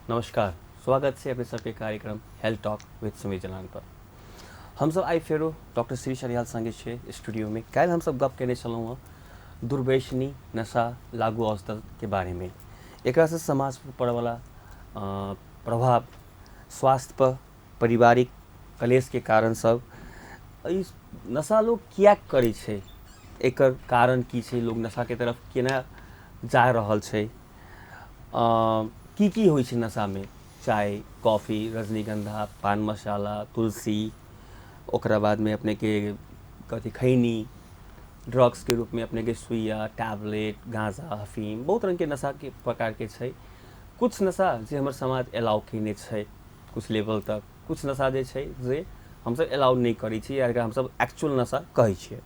नमस्कार, स्वागत है अपने सबके कार्यक्रम health talk with Sumit Jalan पर। हम सब आई फेरो डॉक्टर श्री शरियाल संगे छे स्टूडियो में। कल हम सब गप करने चलूँ हँ दुर्व्यसनी नशा लागू औषध के बारे में। एक से समाज पर पड़े वाला प्रभाव, स्वास्थ्य पर, पारिवारिक कलेश के कारण सब इस नशा लोग क्या करे छे, एकर कारण की छे, लोग नशा के तरफ केना जा रहल छे, की होइ छे नशा में, चाय, कॉफ़ी, रजनीगंधा, पान मसाला, तुलसी, ओकरा बाद में अपने के कथी खैनी, ड्रग्स के रूप में अपने के सुइया, टैबलेट, गांजा, अफीम, बहुत रंग के नशा के प्रकार के छे। कुछ नशा जे हमर समाज एलाउ केने छे कुछ लेवल तक, कुछ नशा जे छे जे हम सब एलाउ नहीं करी छी, या हम सब एक्चुअल नशा कहै छियै।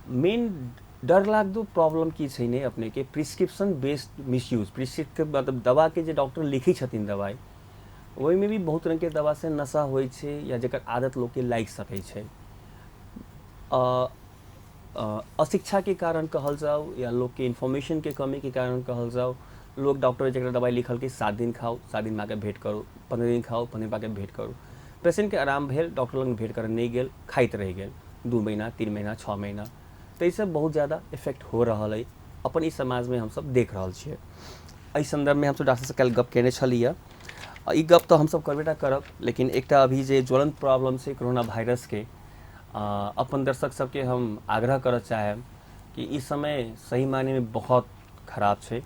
मेन डर लागदो प्रॉब्लम की छै ने अपने के प्रिस्क्रिप्शन बेस्ड मिसयूज। प्रिस्क्रिप्शन मतलब दवा के जे डॉक्टर लिखी छथिन दवाई, वही में भी बहुत रंग के दवा से नशा होइ छै या जेकर आदत लोग के लाग सकै छै। अशिक्षा के कारण कहल जाओ या लोग के इन्फॉर्मेशन के कमी के कारण कहल जाओ, लोग डॉक्टर जरा दवाई लिखल के 7 दिन खाओ, 7 दिन माके भेंट करो, 15 दिन खाओ, 15 दिन माके भेंट करो। पेशेंट के आराम भेल, डॉक्टर लग भेंट करे नहीं गेल, खाइत रह गेल 2 महीना, 3 महीना, 6 महीना। तो ये बहुत ज़्यादा इफेक्ट हो रहा है अपन इस समाज में हम सब देख रहा छे। इस संदर्भ में हम सब डॉक्टर से कल गप केने छलिए। ई गप तो हम सब करबेटा करब, लेकिन एक अभी जे ज्वलंत प्रॉब्लम से कोरोना वायरस के अपन दर्शक सबके हम आग्रह कर चाहे कि इस समय सही मायने में बहुत खराब छे।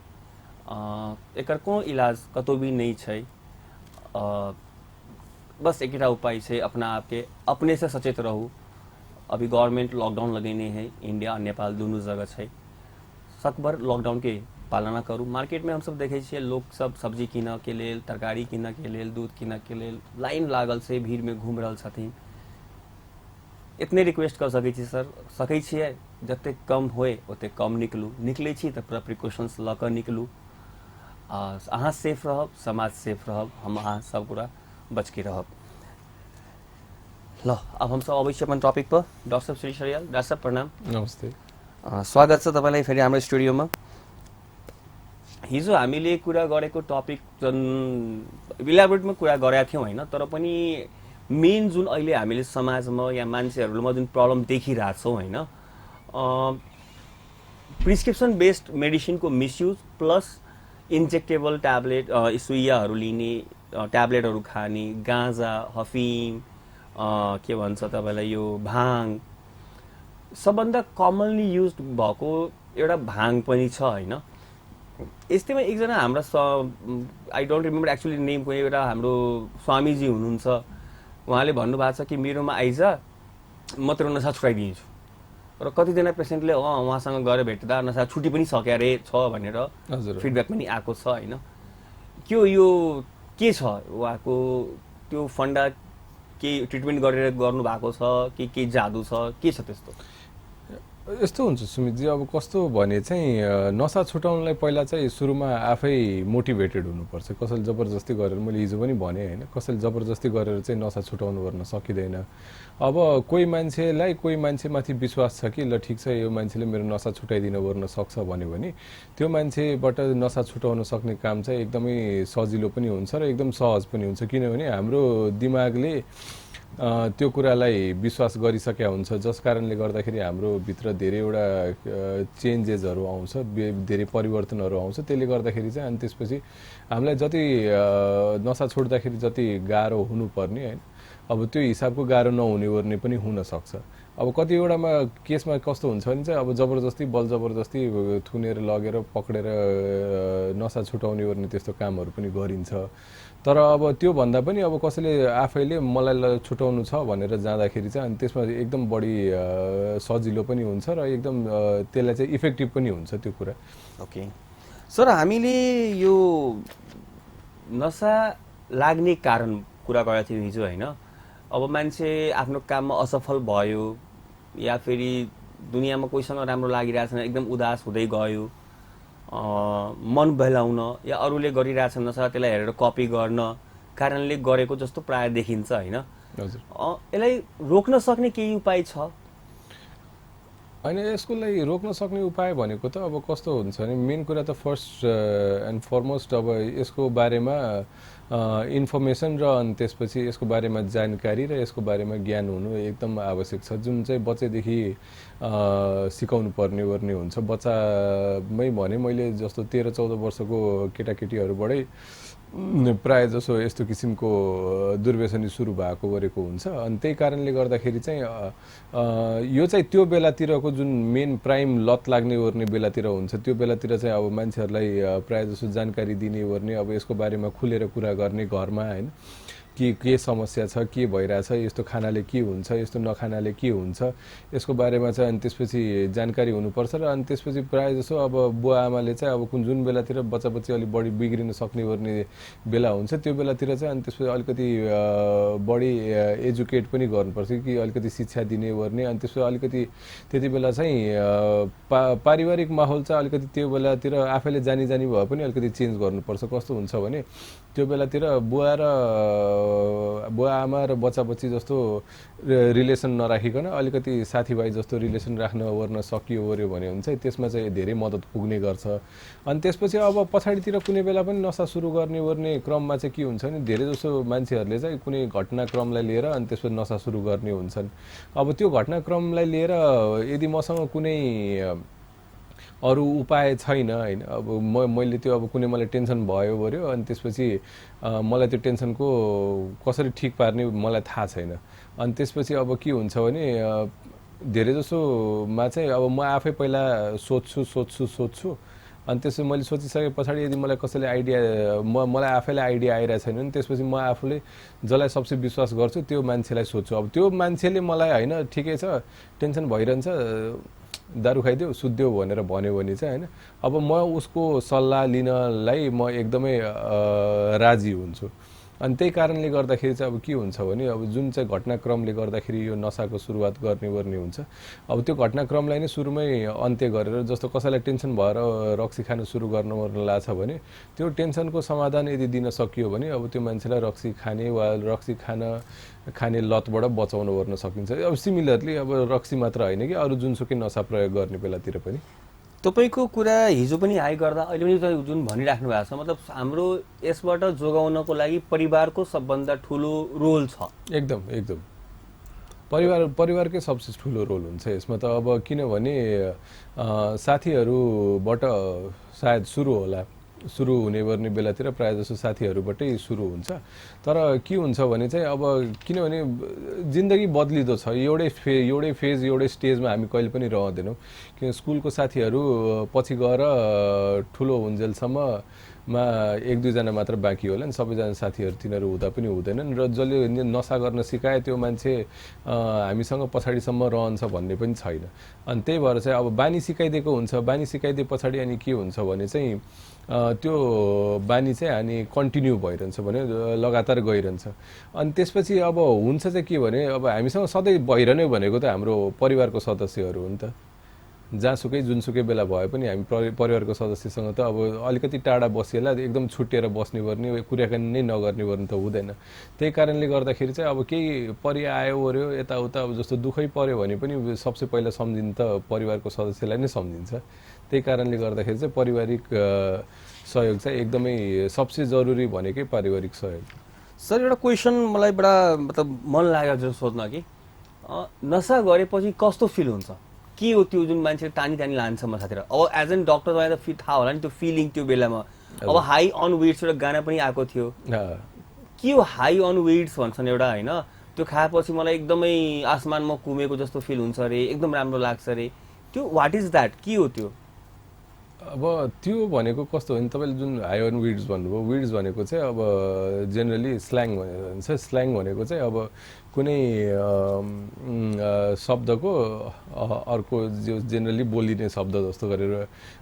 एकर कोनो इलाज कतो भी नहीं छे। बस एक उपाय छे, अपना आप के अपने से सचेत रहू। अभी गवर्नमेंट लॉकडाउन लगेने हैं, इंडिया और नेपाल दोनों जगह छे। सकभर लॉकडाउन के पालना करू। मार्केट में हम सब देखे छे लोग सब सब्जी कीना के लेल, तरकारी कीना के लेल, दूध कीना के लेल लाइन लागल से भीड़ में घूम रहल छथिन। इतने रिक्वेस्ट कर सकै छी सर, सकै छियै जते कम होए ओते कम निकलू, निकले छी तो पूरा प्रिकॉशंस ल कर निकलू। अहाँ सेफ रहब, समाज सेफ रहब, हम अहाँ सब पूरा बच के रहब। ल अब हम सब अवश्य अपन टॉपिक पर। डॉक्टर साहब श्री शरियाल, डॉक्टर साहब प्रणाम। नमस्ते। स्वागत छ तपाईलाई फेरि हाम्रो स्टुडियोमा। हिजो हामीले कुरा गरेको टपिक जुन इलाबोरेटमा कुरा गरेका थियौँ होइन, तर पनि मेन जुन अहिले हामीले समाजमा या मान्छेहरूमा जुन प्रब्लम देखिरहेछौँ होइन, प्रिस्क्रिप्सन बेस्ड मेडिसिनको मिसयुज प्लस इन्जेक्टेबल ट्याब्लेट, सुइयाहरू लिने, ट्याब्लेटहरू खाने, गाँजा, हफिम, के भन्छ तपाईलाई यो भाङ, सबभन्दा कमनली युज भएको एउटा भाङ पनि छ होइन। यस्तैमा एकजना हाम्रा I don't remember actually name, कोही एउटा हाम्रो स्वामीजी हुनुहुन्छ, उहाँले भन्नुभएको छ कि मेरोमा आइज म तेरो नसा छुटाइदिन्छु। र कतिजना पेसेन्टले उहाँसँग गएर भेट्दा नसा छुटी पनि सक्या रे छ भनेर फिडब्याक पनि आएको छ होइन। यो के छ उहाँको त्यो फन्डा, के ट्रिटमेन्ट गरेर गर्नु भएको छ कि के जादु छ, के छ त्यस्तो? यस्तो हुन्छ सुमितजी, अब कस्तो भने चाहिँ नसा छुटाउनलाई पहिला चाहिँ सुरुमा आफै मोटिभेटेड हुनुपर्छ। कसैले जबरजस्ती गरेर, मैले हिजो पनि भने होइन, कसैले जबरजस्ती गरेर चाहिँ नसा छुटाउनु गर्न सकिँदैन। अब कोही मान्छेलाई कोही मान्छेमाथि विश्वास छ कि ल ठिक छ यो मान्छेले मेरो नसा छुटाइदिन गर्न सक्छ भन्यो भने त्यो मान्छेबाट नसा छुटाउन सक्ने काम चाहिँ एकदमै सजिलो पनि हुन्छ र एकदम सहज पनि हुन्छ। किनभने हाम्रो दिमागले त्यो कुरालाई विश्वास गरिसकेका हुन्छ, जस कारणले गर्दाखेरि हाम्रो भित्र धेरैवटा चेन्जेसहरू आउँछ, धेरै परिवर्तनहरू आउँछ। त्यसले गर्दाखेरि चाहिँ अनि त्यसपछि हामीलाई जति नसा छोड्दाखेरि जति गाह्रो हुनुपर्ने होइन, अब त्यो हिसाबको गाह्रो नहुने ओर्ने पनि हुनसक्छ। अब कतिवटामा केसमा कस्तो हुन्छ भने चाहिँ अब जबरजस्ती बल जबरजस्ती थुनेर लगेर पक्रेर नसा छुटाउने ओर्ने त्यस्तो कामहरू पनि गरिन्छ। तर अब त्यो भन्दा पनि अब कसैले आफैले मलाई छुटाउनु छ भनेर जाँदाखेरि चाहिँ अनि त्यसमा एकदम बढी सजिलो पनि हुन्छ र एकदम त्यसलाई चाहिँ इफेक्टिभ पनि हुन्छ त्यो कुरा। ओके सर, हामीले यो नसा लाग्ने कारण कुरा गरेका थियौँ हिजो होइन। अब मान्छे आफ्नो काममा असफल भयो या फेरि दुनियाँमा कोहीसँग राम्रो लागिरहेछ, एकदम उदास हुँदै गयो, मन बहलाउन या अरूले गरिरहेछ नशा त्यसलाई हेरेर कपी गर्न कारणले गरेको जस्तो प्राय देखिन्छ होइन। यसलाई रोक्न सक्ने केही उपाय छ? होइन यसकोलाई रोक्न सक्ने उपाय भनेको त अब कस्तो हुन्छ भने मेन कुरा त फर्स्ट एन्ड फरमोस्ट अब यसको बारेमा इन्फर्मेसन र अनि त्यसपछि यसको बारेमा जानकारी र यसको बारेमा ज्ञान हुनु एकदम आवश्यक छ, जुन चाहिँ बच्चैदेखि सिकाउनु पर्ने वर्ने हुन्छ। बच्चामै भने मैले जस्तो 13-14 वर्षको केटाकेटीहरूबाटै प्रायः जसो यस्तो किसिमको दुर्व्यसनी सुरु भएको गरेको हुन्छ। अनि त्यही कारणले गर्दाखेरि चाहिँ यो चाहिँ त्यो बेलातिरको जुन मेन प्राइम लत लाग्ने ओर्ने बेलातिर हुन्छ, त्यो बेलातिर चाहिँ अब मान्छेहरूलाई प्रायः जसो जानकारी दिने ओर्ने, अब यसको बारेमा खुलेर कुरा गर्ने घरमा, होइन, के समस्या छ, के भइरहेछ, यस्तो खानाले के हुन्छ, यस्तो नखानाले के हुन्छ, यसको बारेमा चाहिँ अनि त्यसपछि जानकारी हुनुपर्छ। र अनि त्यसपछि प्रायः जसो अब बुवा आमाले चाहिँ अब जुन बेलातिर बच्चा बच्ची अलिक बढी बिग्रिन सक्ने ओर्ने बेला हुन्छ, त्यो बेलातिर चाहिँ अनि त्यसपछि अलिकति बढी एजुकेट पनि गर्नुपर्छ कि अलिकति शिक्षा दिने ओर्ने। अनि त्यसपछि अलिकति त्यति बेला चाहिँ पारिवारिक माहौल चाहिँ अलिकति त्यो बेलातिर आफैले जानी भए पनि अलिकति चेन्ज गर्नुपर्छ। कस्तो हुन्छ भने त्यो बेलातिर बुवा आमा र बच्चा बच्ची जस्तो रिलेसन नराखिकन अलिकति साथीभाइ जस्तो रिलेसन राख्न ओर्न सकियो ओर्यो भने हुन्छ, त्यसमा चाहिँ धेरै मद्दत पुग्ने गर्छ। अनि त्यसपछि अब पछाडितिर कुनै बेला पनि नसा सुरु गर्ने ओर्ने क्रममा चाहिँ के हुन्छ भने धेरै जसो मान्छेहरूले चाहिँ कुनै घटनाक्रमलाई लिएर अनि त्यसपछि नसा सुरु गर्ने हुन्छन्। अब त्यो घटनाक्रमलाई लिएर यदि मसँग कुनै अरू उपाय छैन, होइन, अब मैले त्यो अब कुनै मलाई टेन्सन भयो गर्यो अनि त्यसपछि मलाई त्यो टेन्सनको कसरी ठिक पार्ने मलाई थाहा छैन। अनि त्यसपछि अब के हुन्छ भने धेरै जसोमा चाहिँ अब म आफै पहिला सोध्छु अनि त्यसपछि मैले सोचिसके पछाडि यदि मलाई कसैले आइडिया मलाई आफैलाई आइडिया आइरहेको छैन भने त्यसपछि म आफूले जसलाई सबसे विश्वास गर्छु त्यो मान्छेलाई सोध्छु। अब त्यो मान्छेले मलाई होइन ठिकै छ टेन्सन भइरहन्छ दारू खाइदेऊ सुत्देऊ भनेर भन्यो भने चाहिँ होइन, अब म उसको सल्लाह लिनलाई म एकदमै राजी हुन्छु। अनि त्यही कारणले गर्दाखेरि चाहिँ अब के हुन्छ भने अब जुन चाहिँ घटनाक्रमले गर्दाखेरि यो नसाको सुरुवात गर्ने हुन्छ, अब त्यो घटनाक्रमलाई नै सुरुमै अन्त्य गरेर, जस्तो कसैलाई टेन्सन भएर रक्सी खान सुरु गर्न लाग्छ भने त्यो टेन्सनको समाधान यदि दिन सकियो भने अब त्यो मान्छेलाई रक्सी खाने वा रक्सी खाने लतबाट बचाउन ओर्न सकिन्छ। अब सिमिलरली अब रक्सी मात्र होइन कि अरू जुनसुकै नसा प्रयोग गर्ने बेलातिर पनि तपाईँको कुरा हिजो पनि आइ गर्दा अहिले पनि जुन भनिराख्नु भएको छ, मतलब हाम्रो यसबाट जोगाउनको लागि परिवारको सबभन्दा ठुलो रोल छ। एकदम परिवारकै सबसे ठुलो रोल हुन्छ यसमा त। अब किनभने साथीहरूबाट सायद सुरु हुने गर्ने बेलातिर प्रायः जसो साथीहरूबाटै सुरु हुन्छ। तर के हुन्छ भने चाहिँ अब किनभने जिन्दगी बदलिँदो छ, एउटै फेज एउटै स्टेजमा हामी कहिले पनि रहँदैनौँ। किन स्कुलको साथीहरू पछि गएर ठुलो हुन्जेलसम्म एक दुईजना मात्र बाँकी होला नि, सबैजना साथीहरू तिनीहरू हुँदा पनि हुँदैनन्। र जसले नसा गर्न सिकाए त्यो मान्छे हामीसँग पछाडिसम्म रहन्छ भन्ने पनि छैन। अनि त्यही भएर चाहिँ अब बानी सिकाइदिएको हुन्छ, बानी सिकाइदिए पछाडि अनि के हुन्छ भने चाहिँ त्यो बानी चाहिँ अनि कन्टिन्यू भइरहन्छ भने लगातार गइरहन्छ। अनि त्यसपछि अब हुन्छ चाहिँ के भने अब हामीसँग सधैँ भइरहने भनेको त हाम्रो परिवारको सदस्यहरू हो नि त। जहाँसुकै जुनसुकै बेला भए पनि हामी परिवारको सदस्यसँग त अब अलिकति टाढा बसिएला एकदम छुट्टिएर बस्ने गर्ने कुराकानी नै नगर्ने गर्नु त हुँदैन। त्यही कारणले गर्दाखेरि चाहिँ अब केही आयो ओर्यो यताउता अब जस्तो दुःखै पर्यो भने पनि सबसे पहिला सम्झिन्छ त परिवारको सदस्यलाई नै सम्झिन्छ। त्यही कारणले गर्दाखेरि चाहिँ पारिवारिक सहयोग चाहिँ एकदमै सबसे जरुरी भनेकै पारिवारिक सहयोग। सर एउटा क्वेसन मलाई बडा मतलब मन लाग्यो जो सोध्न कि नसा गरेपछि कस्तो फिल हुन्छ, के हो त्यो जुन मान्छेले टानी लान्छ मसातिर। अब एज एन डक्टर तपाईँ त थाहा होला नि त्यो फिलिङ त्यो बेलामा। अब हाई अन वेट्स एउटा गाना पनि आएको थियो, के हो हाई अन वेट्स भन्छन् एउटा, होइन, त्यो खाएपछि मलाई एकदमै आसमानमा कुमेको जस्तो फिल हुन्छ अरे, एकदम राम्रो लाग्छ अरे, त्यो वाट इज द्याट, के हो त्यो? अब त्यो भनेको कस्तो हो भने तपाईँले जुन हाई अन विड्स भन्नुभयो, विड्स भनेको चाहिँ अब जेनरली स्ल्याङ भनेर भन्छ। स्ल्याङ भनेको चाहिँ अब कुनै शब्दको अर्को जो जेनरली बोलिने शब्द जस्तो गरेर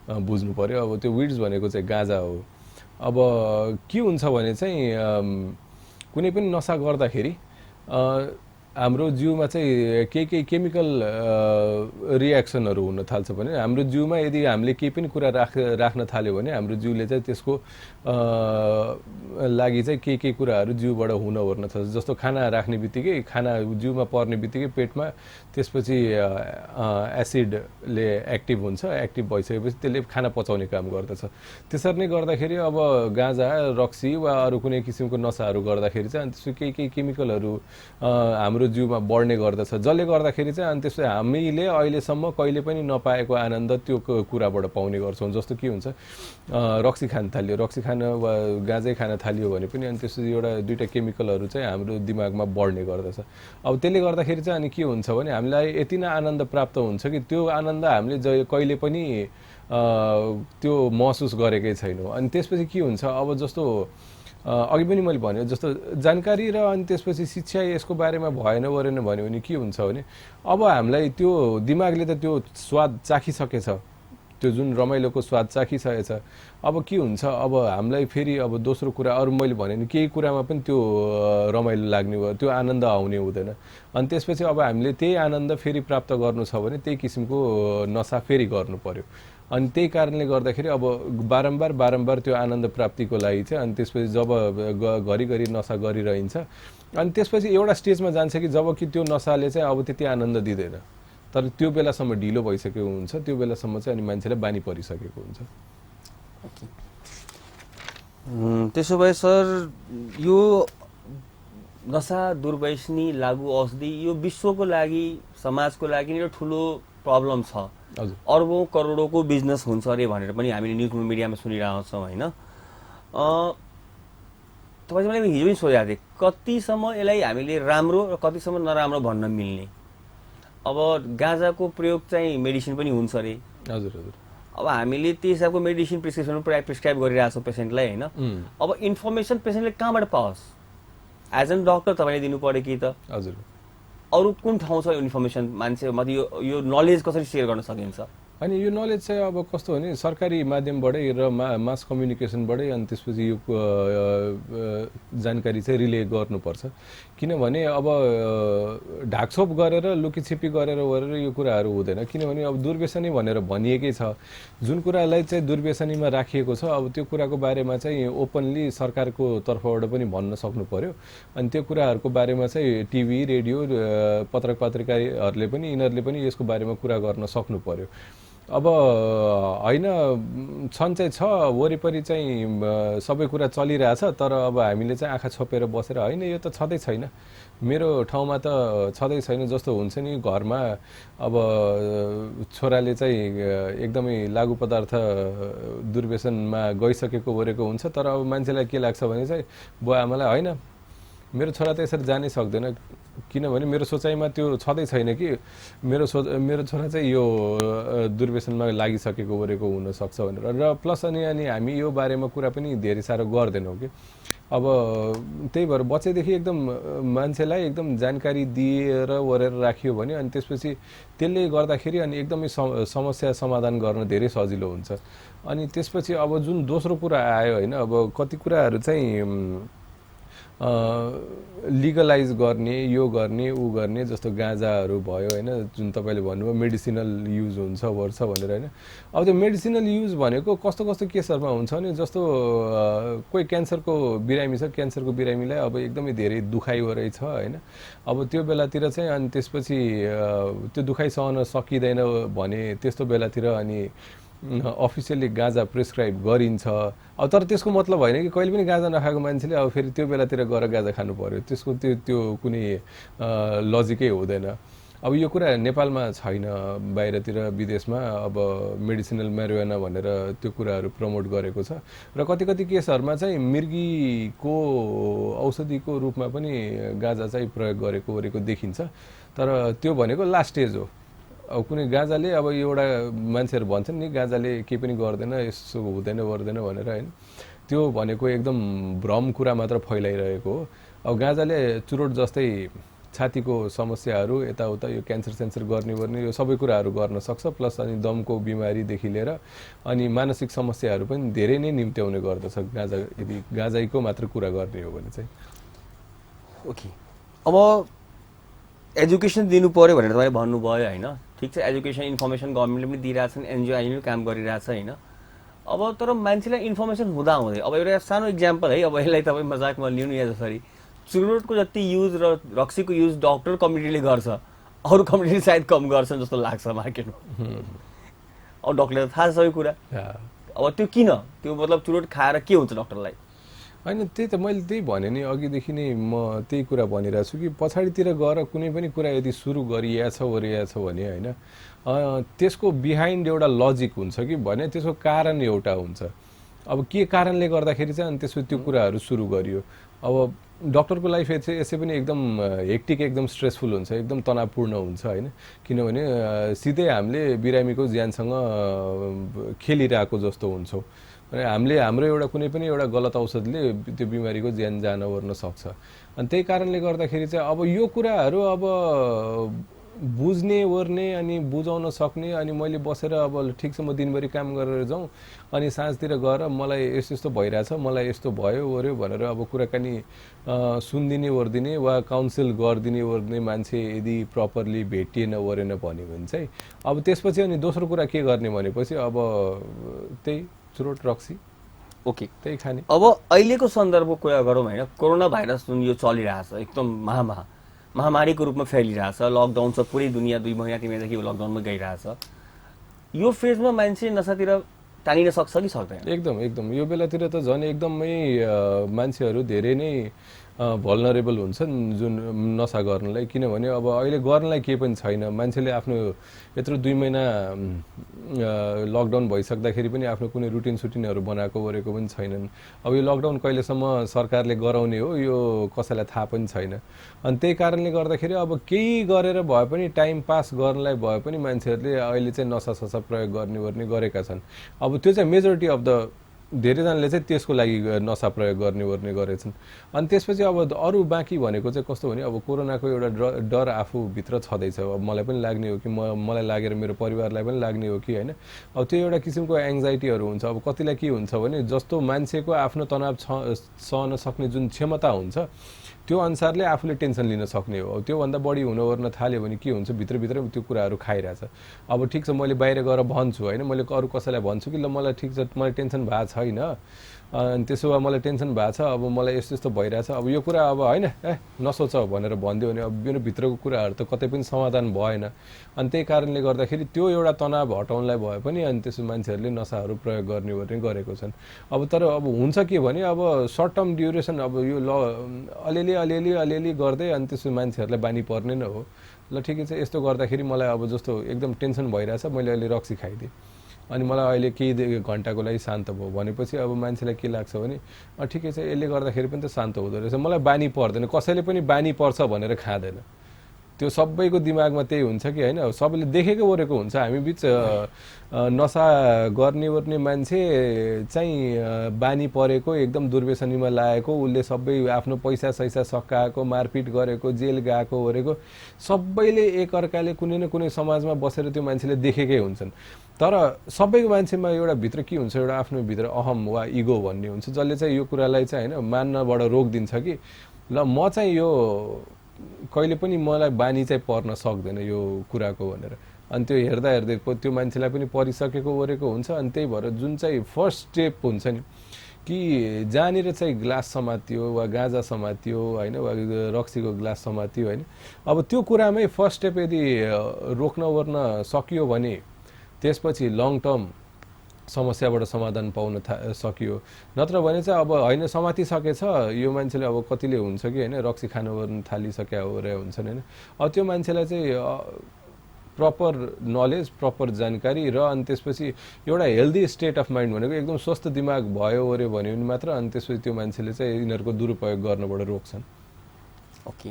बुझ्नु पर्यो। अब त्यो विड्स भनेको चाहिँ गाँजा हो। अब के हुन्छ भने चाहिँ कुनै पनि नसा गर्दाखेरि हाम्रो जिउमा चाहिँ केही केमिकल रियाक्सनहरू हुन थाल्छ भने हाम्रो जिउमा यदि हामीले केही पनि कुरा राख्न थाल्यो भने हाम्रो जिउले चाहिँ त्यसको लागि चाहिँ केही कुराहरू जिउबाट हुन ओर्न थाल्छ। जस्तो खाना राख्ने बित्तिकै खाना जिउमा पर्ने बित्तिकै पेटमा त्यसपछि एसिडले एक्टिभ हुन्छ, एक्टिभ भइसकेपछि त्यसले खाना पचाउने काम गर्दछ। त्यसरी नै गर्दाखेरि अब गाँजा, रक्सी वा अरू कुनै किसिमको नसाहरू गर्दाखेरि चाहिँ अनि त्यसको केही केमिकलहरू हाम्रो जिउमा बढ्ने गर्दछ, जसले गर्दाखेरि चाहिँ अनि त्यसपछि हामीले अहिलेसम्म कहिले पनि नपाएको आनन्द त्यो कुराबाट पाउने गर्छौँ। जस्तो के हुन्छ, रक्सी खान थाल्यो, रक्सी खान वा गाँजै खान थाल्यो भने पनि अनि त्यसपछि दुईवटा केमिकलहरू चाहिँ हाम्रो दिमागमा बढ्ने गर्दछ। अब त्यसले गर्दाखेरि चाहिँ अनि के हुन्छ भने हामीलाई यति नै आनन्द प्राप्त हुन्छ कि त्यो आनन्द हामीले कहिले पनि त्यो महसुस गरेकै छैनौँ। अनि त्यसपछि के हुन्छ, अब जस्तो अघि पनि मैले भने जस्तो जानकारी र अनि त्यसपछि शिक्षा यसको बारेमा भएन भन्यो भने के हुन्छ भने अब हामीलाई त्यो दिमागले त त्यो स्वाद चाखिसकेछ, त्यो जुन रमाइलोको स्वाद चाखिसकेछ। अब के हुन्छ, अब हामीलाई फेरि अब दोस्रो कुरा अरू मैले भने नि केही कुरामा पनि त्यो रमाइलो लाग्ने भयो, त्यो आनन्द आउने हुँदैन। अनि त्यसपछि अब हामीले त्यही आनन्द फेरि प्राप्त गर्नु छ भने त्यही किसिमको नसा फेरि गर्नु पर्यो। अनि त्यही कारणले गर्दाखेरि अब बारम्बार त्यो आनन्द प्राप्तिको लागि चाहिँ अनि त्यसपछि जब घरिघरि नसा गरिरहन्छ अनि त्यसपछि एउटा स्टेजमा जान्छ कि जब कि त्यो नसाले चाहिँ अब त्यति आनन्द दिँदैन, तर त्यो बेलासम्म ढिलो भइसकेको हुन्छ, त्यो बेलासम्म चाहिँ अनि मान्छेलाई बानी परिसकेको हुन्छ। त्यसो भए सर, यो नसा दुर्व्यसनी लागू औषधि यो विश्वको लागि, समाजको लागि एउटा ठुलो प्रब्लम छ। अर्बौं करोडौँको बिजनेस हुन्छ अरे भनेर पनि हामीले न्युज मिडियामा सुनिरहेको छौँ होइन। तपाईँले मलाई हिजो पनि सोधेको थिएँ, कतिसम्म यसलाई हामीले राम्रो र कतिसम्म नराम्रो भन्न मिल्ने। अब गाँजाको प्रयोग चाहिँ मेडिसिन पनि हुन्छ अरे। हजुर हजुर। अब हामीले त्यो हिसाबको मेडिसिन प्रिस्क्रिप्सन प्रायः प्रिस्क्राइब गरिरहेको छौँ पेसेन्टलाई होइन। अब इन्फर्मेसन पेसेन्टले कहाँबाट पाओस्? एज एन डक्टर तपाईँले दिनु पऱ्यो कि त? हजुर। अरू कुन ठाउँ छ इन्फर्मेसन मान्छे मतलब यो नलेज कसरी सेयर गर्न सकिन्छ? अनि यो नलेज चाहिँ अब कस्तो भने सरकारी माध्यमबाटै र मास कम्युनिकेसनबाटै अनि त्यसपछि यो जानकारी चाहिँ रिले गर्नुपर्छ। किनभने अब ढाकछोप गरेर लुकीछिपी गरेर यो कुराहरू हुँदैन। किनभने अब दुर्व्यसनी भनेर भनिएकै छ, जुन कुरालाई चाहिँ दुर्व्यसनीमा राखिएको छ अब त्यो कुराको बारेमा चाहिँ ओपनली सरकारको तर्फबाट पनि भन्न सक्नु पर्यो। अनि त्यो कुराहरूको बारेमा चाहिँ टिभी, रेडियो, पत्रकारिताहरूले पनि यिनीहरूले पनि यसको बारेमा कुरा गर्न सक्नु पर्यो। अब होइन छन् चाहिँ छ, वरिपरि चाहिँ सबै कुरा चलिरहेछ, तर अब हामीले चाहिँ आँखा छोपेर बसेर होइन यो त छँदै छैन, मेरो ठाउँमा त छँदै छैन जस्तो हुन्छ नि। घरमा अब छोराले चाहिँ एकदमै लागु पदार्थ दुर्व्यसनमा गइसकेको वरेको हुन्छ, तर अब मान्छेलाई के लाग्छ भने चाहिँ बुवा आमालाई होइन मेरो छोरा त यसरी जानै सक्दैन, किनभने मेरो सोचाइमा त्यो छँदै छैन कि मेरो छोरा चाहिँ यो दुर्व्यसनमा लागिसकेको वरेको हुनसक्छ भनेर। र प्लस अनि हामी यो बारेमा कुरा पनि धेरै साह्रो गर्दैनौँ कि। अब त्यही भएर बच्चैदेखि एकदम मान्छेलाई एकदम जानकारी दिएर वरेर राखियो भने अनि त्यसपछि त्यसले गर्दाखेरि अनि एकदमै समस्या समाधान गर्न धेरै सजिलो हुन्छ। अनि त्यसपछि अब जुन दोस्रो कुरा आयो होइन, अब कति कुराहरू चाहिँ लिगलाइज गर्ने, यो गर्ने ऊ गर्ने, जस्तो गाँजाहरू भयो होइन, जुन तपाईँले भन्नुभयो मेडिसिनल युज हुन्छ वर्छ भनेर होइन। अब त्यो मेडिसिनल युज भनेको कस्तो कस्तो केसहरूमा हुन्छ भने जस्तो कोही क्यान्सरको बिरामी छ, क्यान्सरको बिरामीलाई अब एकदमै धेरै दुखाइ रहेछ होइन। अब त्यो बेलातिर चाहिँ अनि त्यसपछि त्यो दुखाइ सहन सकिँदैन भने त्यस्तो बेलातिर अनि अफिसियली गाँजा प्रिस्क्राइब गरिन्छ। अब तर त्यसको मतलब होइन कि कहिले पनि गाँजा नखाएको मान्छेले अब फेरि त्यो बेलातिर गएर गाँजा खानु पर्यो, त्यसको त्यो कुनै लजिकै हुँदैन। अब यो कुरा नेपालमा छैन, बाहिरतिर विदेशमा अब मेडिसिनल म्यारिजुआना भनेर त्यो कुराहरू प्रमोट गरेको छ र कति केसहरूमा चाहिँ मृगीको औषधिको रूपमा पनि गाँजा चाहिँ प्रयोग गरेको देखिन्छ। तर त्यो भनेको लास्ट स्टेज हो। अब कुनै गाँजाले अब एउटा मान्छेहरू भन्छन् नि गाँजाले केही पनि गर्दैन, यसो हुँदैन वर्दैन भनेर होइन, त्यो भनेको एकदम भ्रम कुरा मात्र फैलाइरहेको हो। अब गाँजाले चुरोट जस्तै छातीको समस्याहरू यताउता यो क्यान्सर गर्ने यो सबै कुराहरू गर्न सक्छ, प्लस अनि दमको बिमारीदेखि लिएर अनि मानसिक समस्याहरू पनि धेरै नै निम्त्याउने गर्दछ गाँजा, यदि गाँजाको मात्र कुरा गर्ने हो भने चाहिँ। ओके, अब एजुकेसन दिनु पर्यो भनेर तपाईँले भन्नुभयो होइन, ठिक छ, एजुकेसन इन्फर्मेसन गभर्मेन्टले पनि दिइरहेछन्, एनजिओ आइले काम गरिरहेछ होइन। अब तर मान्छेलाई इन्फर्मेसन हुँदै अब एउटा सानो इक्जाम्पल है, अब यसलाई तपाईँ मजाकमा लिनु या जसरी चुरोटको जति युज र रक्सीको युज डक्टर कम्युनिटीले गर्छ, अरू कम्युनिटीले सायद कम गर्छन् जस्तो लाग्छ मार्केटमा। अब डक्टरलाई थाहा छ सबै कुरा, अब त्यो किन, त्यो मतलब चुरोट खाएर के हुन्छ डक्टरलाई? होइन त्यही त मैले त्यही भने नि अघिदेखि नै म त्यही कुरा भनिरहेको छु कि पछाडितिर गएर कुनै पनि कुरा यदि सुरु गरिएछ ओरिएछ भने होइन त्यसको बिहाइन्ड एउटा लजिक हुन्छ कि भने त्यसको कारण एउटा हुन्छ। अब के कारणले गर्दाखेरि चाहिँ अनि त्यसपछि त्यो कुराहरू सुरु गरियो। अब डक्टरको लाइफ चाहिँ यसै पनि एकदम हेक्टिक एकदम स्ट्रेसफुल हुन्छ, एकदम तनावपूर्ण हुन्छ होइन, किनभने सिधै हामीले बिरामीको ज्यानसँग खेलिरहेको जस्तो हुन्छौँ। हामीले हाम्रो एउटा कुनै पनि एउटा गलत औषधले त्यो बिमारीको ज्यान जान ओर्न सक्छ। अनि त्यही कारणले गर्दाखेरि चाहिँ अब यो कुराहरू अब बुझ्ने ओर्ने अनि बुझाउन सक्ने, अनि मैले बसेर अब ठिक छ म दिनभरि काम गरेर जाउँ अनि साँझतिर गएर मलाई यस्तो यस्तो भइरहेछ, मलाई यस्तो भयो ओर्यो भनेर अब कुराकानी सुनिदिने ओर्दिने वा काउन्सिल गरिदिने ओर्ने मान्छे यदि प्रपरली भेटिएन ओरेन भन्यो भने चाहिँ अब त्यसपछि अनि दोस्रो कुरा के गर्ने भनेपछि अब त्यही चुरोट रक्सी ओके त्यही खाने। अब अहिलेको सन्दर्भको कुरा गरौँ होइन, कोरोना भाइरस जुन यो चलिरहेछ एकदम महामारीको रूपमा फैलिरहेछ, लकडाउन छ, पुरै दुनियाँ 2 महिना 3 महिनादेखि लकडाउनमा गइरहेछ। यो फेजमा मान्छे नसातिर तानिन सक्छ कि सक्दैन? एकदम एकदम यो बेलातिर त झन् एकदमै मान्छेहरू धेरै नै भल्नरेबल हुन्छन् जुन नसा गर्नलाई, किनभने अब अहिले गर्नलाई केही पनि छैन। मान्छेले आफ्नो यत्रो 2 महिना लकडाउन भइसक्दाखेरि पनि आफ्नो कुनै रुटिन सुटिनहरू बनाएको ओरेको पनि छैनन्। अब यो लकडाउन कहिलेसम्म सरकारले गराउने हो यो कसैलाई थाहा पनि छैन। अनि त्यही कारणले गर्दाखेरि अब केही गरेर भए पनि टाइम पास गर्नलाई भए पनि मान्छेहरूले अहिले चाहिँ नसाससा प्रयोग गर्ने ओर्ने गरेका छन्। अब त्यो चाहिँ मेजोरिटी अफ द धेरैजनाले चाहिँ त्यसको लागि नसा प्रयोग गर्ने ओर्ने गरेछन्। अनि त्यसपछि अब अरू बाँकी भनेको चाहिँ कस्तो भने अब कोरोनाको एउटा डर आफूभित्र छँदैछ। अब मलाई पनि लाग्ने हो कि मलाई लागेर मेरो परिवारलाई पनि लाग्ने हो कि होइन। अब त्यो एउटा किसिमको एङ्जाइटीहरू हुन्छ। अब कतिलाई के हुन्छ भने जस्तो मान्छेको आफ्नो तनाव सहन सक्ने जुन क्षमता हुन्छ त्यो अनुसारले आफूले टेन्सन लिन सक्ने हो। त्योभन्दा बढी हुन ओर्न थाल्यो भने के हुन्छ, भित्रभित्रै त्यो कुराहरू खाइरहेछ। अब ठिक छ मैले बाहिर गएर भन्छु होइन, मैले अरू कसैलाई भन्छु कि ल मलाई ठिक छ मलाई टेन्सन भएको छैन, अनि त्यसो भए मलाई टेन्सन भएको छ, अब मलाई यस्तो यस्तो भइरहेछ, अब यो कुरा अब होइन नसोच भनेर भनिदियो भने अब मेरो भित्रको कुराहरू त कतै पनि समाधान भएन। अनि त्यही कारणले गर्दाखेरि त्यो एउटा तनाव हटाउनलाई भए पनि अनि त्यसो मान्छेहरूले नसाहरू प्रयोग गर्ने ओर्ने गरेको छन्। अब तर अब हुन्छ के भने अब सर्ट टर्म ड्युरेसन अब यो अलिअलि गर्दै अनि त्यसो मान्छेहरूलाई बानी पर्ने नै हो। ल ठिकै छ यस्तो गर्दाखेरि मलाई अब जस्तो एकदम टेन्सन भइरहेछ मैले अहिले रक्सी खाइदिएँ अनि मलाई अहिले केही घन्टाको लागि शान्त भयो भनेपछि अब मान्छेलाई के लाग्छ भने ठिकै छ यसले गर्दाखेरि पनि त शान्त हुँदो रहेछ, मलाई बानी पर्दैन। कसैले पनि बानी पर्छ भनेर खाँदैन, त्यो सबैको दिमागमा त्यही हुन्छ कि होइन, सबैले देखेको ओरेको हुन्छ। हामी बिच नसा गर्ने ओर्ने मान्छे चाहिँ बानी परेको एकदम दुर्व्यसनीमा लागेको, उसले सबै आफ्नो पैसा सैसा सकाएको, मारपिट गरेको, जेल गएको ओरेको सबैले एकअर्काले कुनै न कुनै समाजमा बसेर त्यो मान्छेले देखेकै हुन्छन्। तर सबैको मान्छेमा एउटा भित्र के हुन्छ, एउटा आफ्नो भित्र अहम वा इगो भन्ने हुन्छ जसले चाहिँ यो कुरालाई चाहिँ होइन मान्नबाट रोकिदिन्छ कि ल म चाहिँ यो कहिले पनि मलाई बानी चाहिँ पर्न सक्दैन यो कुराको भनेर। अनि त्यो हेर्दा हेर्दै त्यो मान्छेलाई पनि परिसकेको ओरेको हुन्छ। अनि त्यही भएर जुन चाहिँ फर्स्ट स्टेप हुन्छ नि कि जहाँनिर चाहिँ ग्लास समातियो वा गाँजा समातियो होइन वा रक्सीको ग्लास समातियो होइन, अब त्यो कुरामै फर्स्ट स्टेप यदि रोक्न ओर्न सकियो भने त्यसपछि लङ टर्म समस्याबाट समाधान पाउन सकियो। नत्र भने चाहिँ अब होइन समातिसकेछ यो मान्छेले, अब कतिले हुन्छ कि होइन रक्सी खानु ओर्न थालिसक्या ओरे हुन्छन् होइन, अब त्यो मान्छेलाई चाहिँ प्रपर नलेज प्रपर जानकारी र अनि त्यसपछि एउटा हेल्दी स्टेट अफ माइन्ड भनेको एकदम स्वस्थ दिमाग भयो ओर्यो भन्यो भने मात्र अनि त्यसपछि त्यो मान्छेले चाहिँ यिनीहरूको दुरुपयोग गर्नबाट रोक्छन्। Okay,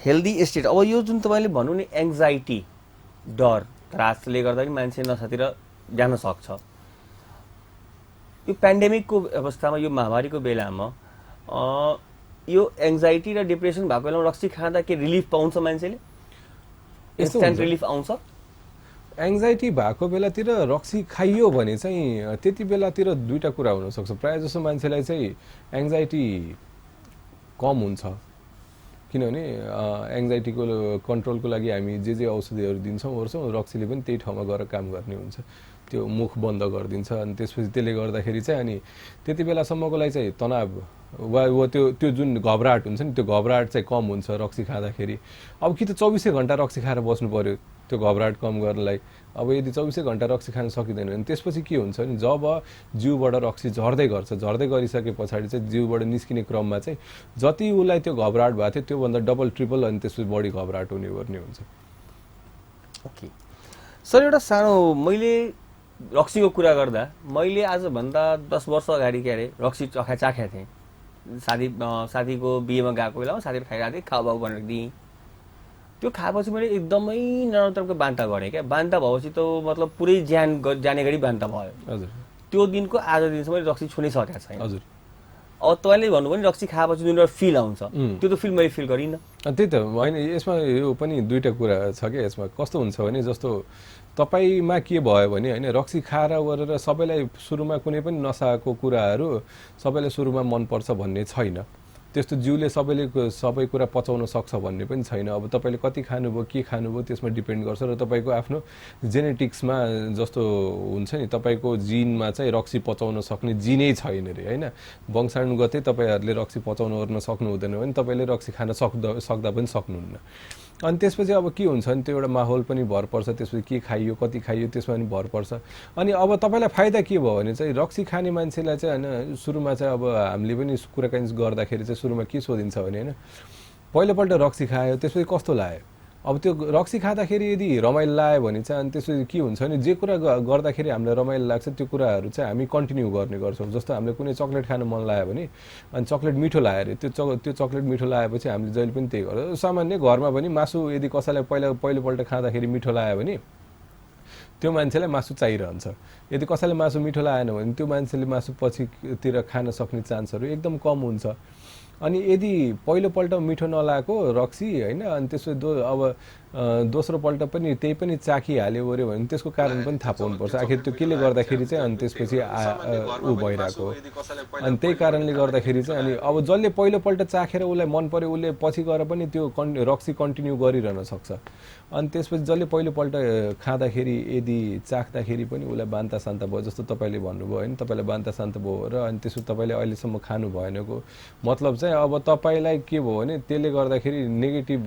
healthy state. अब यो जुन तपाईँले भन्नु नि एङ्जाइटी डर त्रासले गर्दा पनि मान्छे नसातिर जान सक्छ। यो पेन्डेमिकको अवस्थामा यो महामारीको बेलामा यो एङ्जाइटी र डिप्रेसन भएको बेलामा रक्सी खाँदा के रिलिफ पाउँछ मान्छेले, इन्स्ट्यान्ट रिलिफ आउँछ? एङ्जाइटी भएको बेलातिर रक्सी खाइयो भने चाहिँ त्यति बेलातिर दुईवटा कुरा हुनसक्छ। प्रायः जसो मान्छेलाई चाहिँ एङ्जाइटी कम हुन्छ किनभने एङ्जाइटीको कन्ट्रोलको लागि हामी जे औषधिहरू दिन्छौँ ओर्छौँ, रक्सीले पनि त्यही ठाउँमा गएर काम गर्ने हुन्छ, त्यो मुख बन्द गरिदिन्छ। अनि त्यसपछि त्यसले गर्दाखेरि चाहिँ अनि त्यति बेलासम्मको लागि चाहिँ तनाव वा त्यो जुन घबराहट हुन्छ नि, त्यो घबराहट चाहिँ कम हुन्छ रक्सी खाँदाखेरि। अब कि त 24 घन्टा रक्सी खाएर बस्नु पर्यो त्यो घबराहट कम गर्नलाई। अब यदि 24 घन्टा रक्सी खान सकिँदैन भने त्यसपछि के हुन्छ नि, जब जिउबाट रक्सी झर्दै गरिसके पछाडि चाहिँ जिउबाट निस्किने क्रममा चाहिँ जति उसलाई त्यो घबराहट भएको थियो त्योभन्दा डबल ट्रिपल अनि त्यसपछि बढी घबराहट हुने गर्ने हुन्छ। ओके सर, एउटा सानो मैले रक्सीको कुरा गर्दा मैले आजभन्दा 10 वर्ष अगाडि के अरे रक्सी चाखेको थिएँ। साथीको बिहेमा गएको बेलामा साथीले खाइरहेको थिएँ, खाऊ बाबु भनेर दिएँ। त्यो खाएपछि मैले एकदमै नराम्रो तरिकाको बान्ता गरेँ क्या। बान्ता भएपछि त मतलब पुरै जाने गरी बान्ता भयो। हजुर, त्यो दिनको आज दिनसम्म मैले रक्सी छुनै सकेको छैन। हजुर। अब तपाईँले भन्नुभयो नि रक्सी खाएपछि जुन एउटा फिल आउँछ, त्यो त फिल मैले फिल गरिनँ। त्यही त होइन, यसमा यो पनि दुईवटा कुरा छ क्या। यसमा कस्तो हुन्छ भने जस्तो तपाईँमा के भयो भने होइन, रक्सी खाएर गरेर सबैलाई सुरुमा कुनै पनि नसाको कुराहरू सबैलाई सुरुमा मनपर्छ भन्ने छैन। त्यस्तो जिउले सबै कुरा पचाउन सक्छ भन्ने पनि छैन। अब तपाईँले कति खानुभयो, के खानुभयो त्यसमा डिपेन्ड गर्छ। र तपाईँको आफ्नो जेनेटिक्समा जस्तो हुन्छ नि, तपाईँको जिनमा चाहिँ रक्सी पचाउन सक्ने जिनै छैन अरे होइन। वंशानुगतै तपाईँहरूले रक्सी पचाउन गर्न सक्नु हुँदैन भने तपाईँले रक्सी खान सक्दा पनि सक्नुहुन्न। अनि त्यसपछि अब के हुन्छ नि, त्यो एउटा माहौल पनि भर पर्छ, त्यसपछि के खाइयो कति खाइयो त्यसमा पनि भर पर्छ। अनि अब तपाईँलाई फाइदा के भयो भने चाहिँ रक्सी खाने मान्छेलाई चाहिँ होइन, सुरुमा चाहिँ अब हामीले पनि कुराकानी गर्दाखेरि चाहिँ सुरुमा के सोधिन्छ भने होइन, पहिलोपल्ट रक्सी खायो त्यसपछि कस्तो लाग्यो। अब त्यो रक्सी खाँदाखेरि यदि रमाइलो लाग्यो भने चाहिँ अनि त्यसपछि के हुन्छ भने जे कुरा गर्दाखेरि हामीलाई रमाइलो लाग्छ त्यो कुराहरू चाहिँ हामी कन्टिन्यू गर्ने गर्छौँ। जस्तो हामीले कुनै चक्लेट खान मन लाग्यो भने अनि चक्लेट मिठो लाग्यो अरे, त्यो चक्लेट मिठो लागेपछि हामीले जहिले पनि त्यही गर्छ। सामान्य घरमा पनि मासु यदि कसैलाई पहिलोपल्ट खाँदाखेरि मिठो लाग्यो भने त्यो मान्छेलाई मासु चाहिरहन्छ। यदि कसैलाई मासु मिठो लागेन भने त्यो मान्छेले मासु पछितिर खान सक्ने चान्सहरू एकदम कम हुन्छ। अनि यदि पहिलोपल्ट मिठो नलागेको रक्सी होइन, अनि त्यसपछि अब दोस्रोपल्ट पनि त्यही पनि चाखिहाल्यो ओऱ्यो भने त्यसको कारण पनि थाहा पाउनुपर्छ आखिर त्यो केले गर्दाखेरि चाहिँ अनि त्यसपछि ऊ भइरहेको हो। अनि त्यही कारणले गर्दाखेरि चाहिँ अनि अब जसले पहिलोपल्ट चाखेर उसलाई मन पर्यो उसले पछि गएर पनि त्यो रक्सी कन्टिन्यू गरिरहन सक्छ। अनि त्यसपछि जसले पहिलोपल्ट खाँदाखेरि यदि चाख्दाखेरि पनि उसलाई बान्ता सान्ता भयो, जस्तो तपाईँले भन्नुभयो होइन, तपाईँलाई बान्ता सान्ता भयो र अनि त्यसो तपाईँले अहिलेसम्म खानु भएनको मतलब चाहिँ अब तपाईँलाई के भयो भने त्यसले गर्दाखेरि नेगेटिभ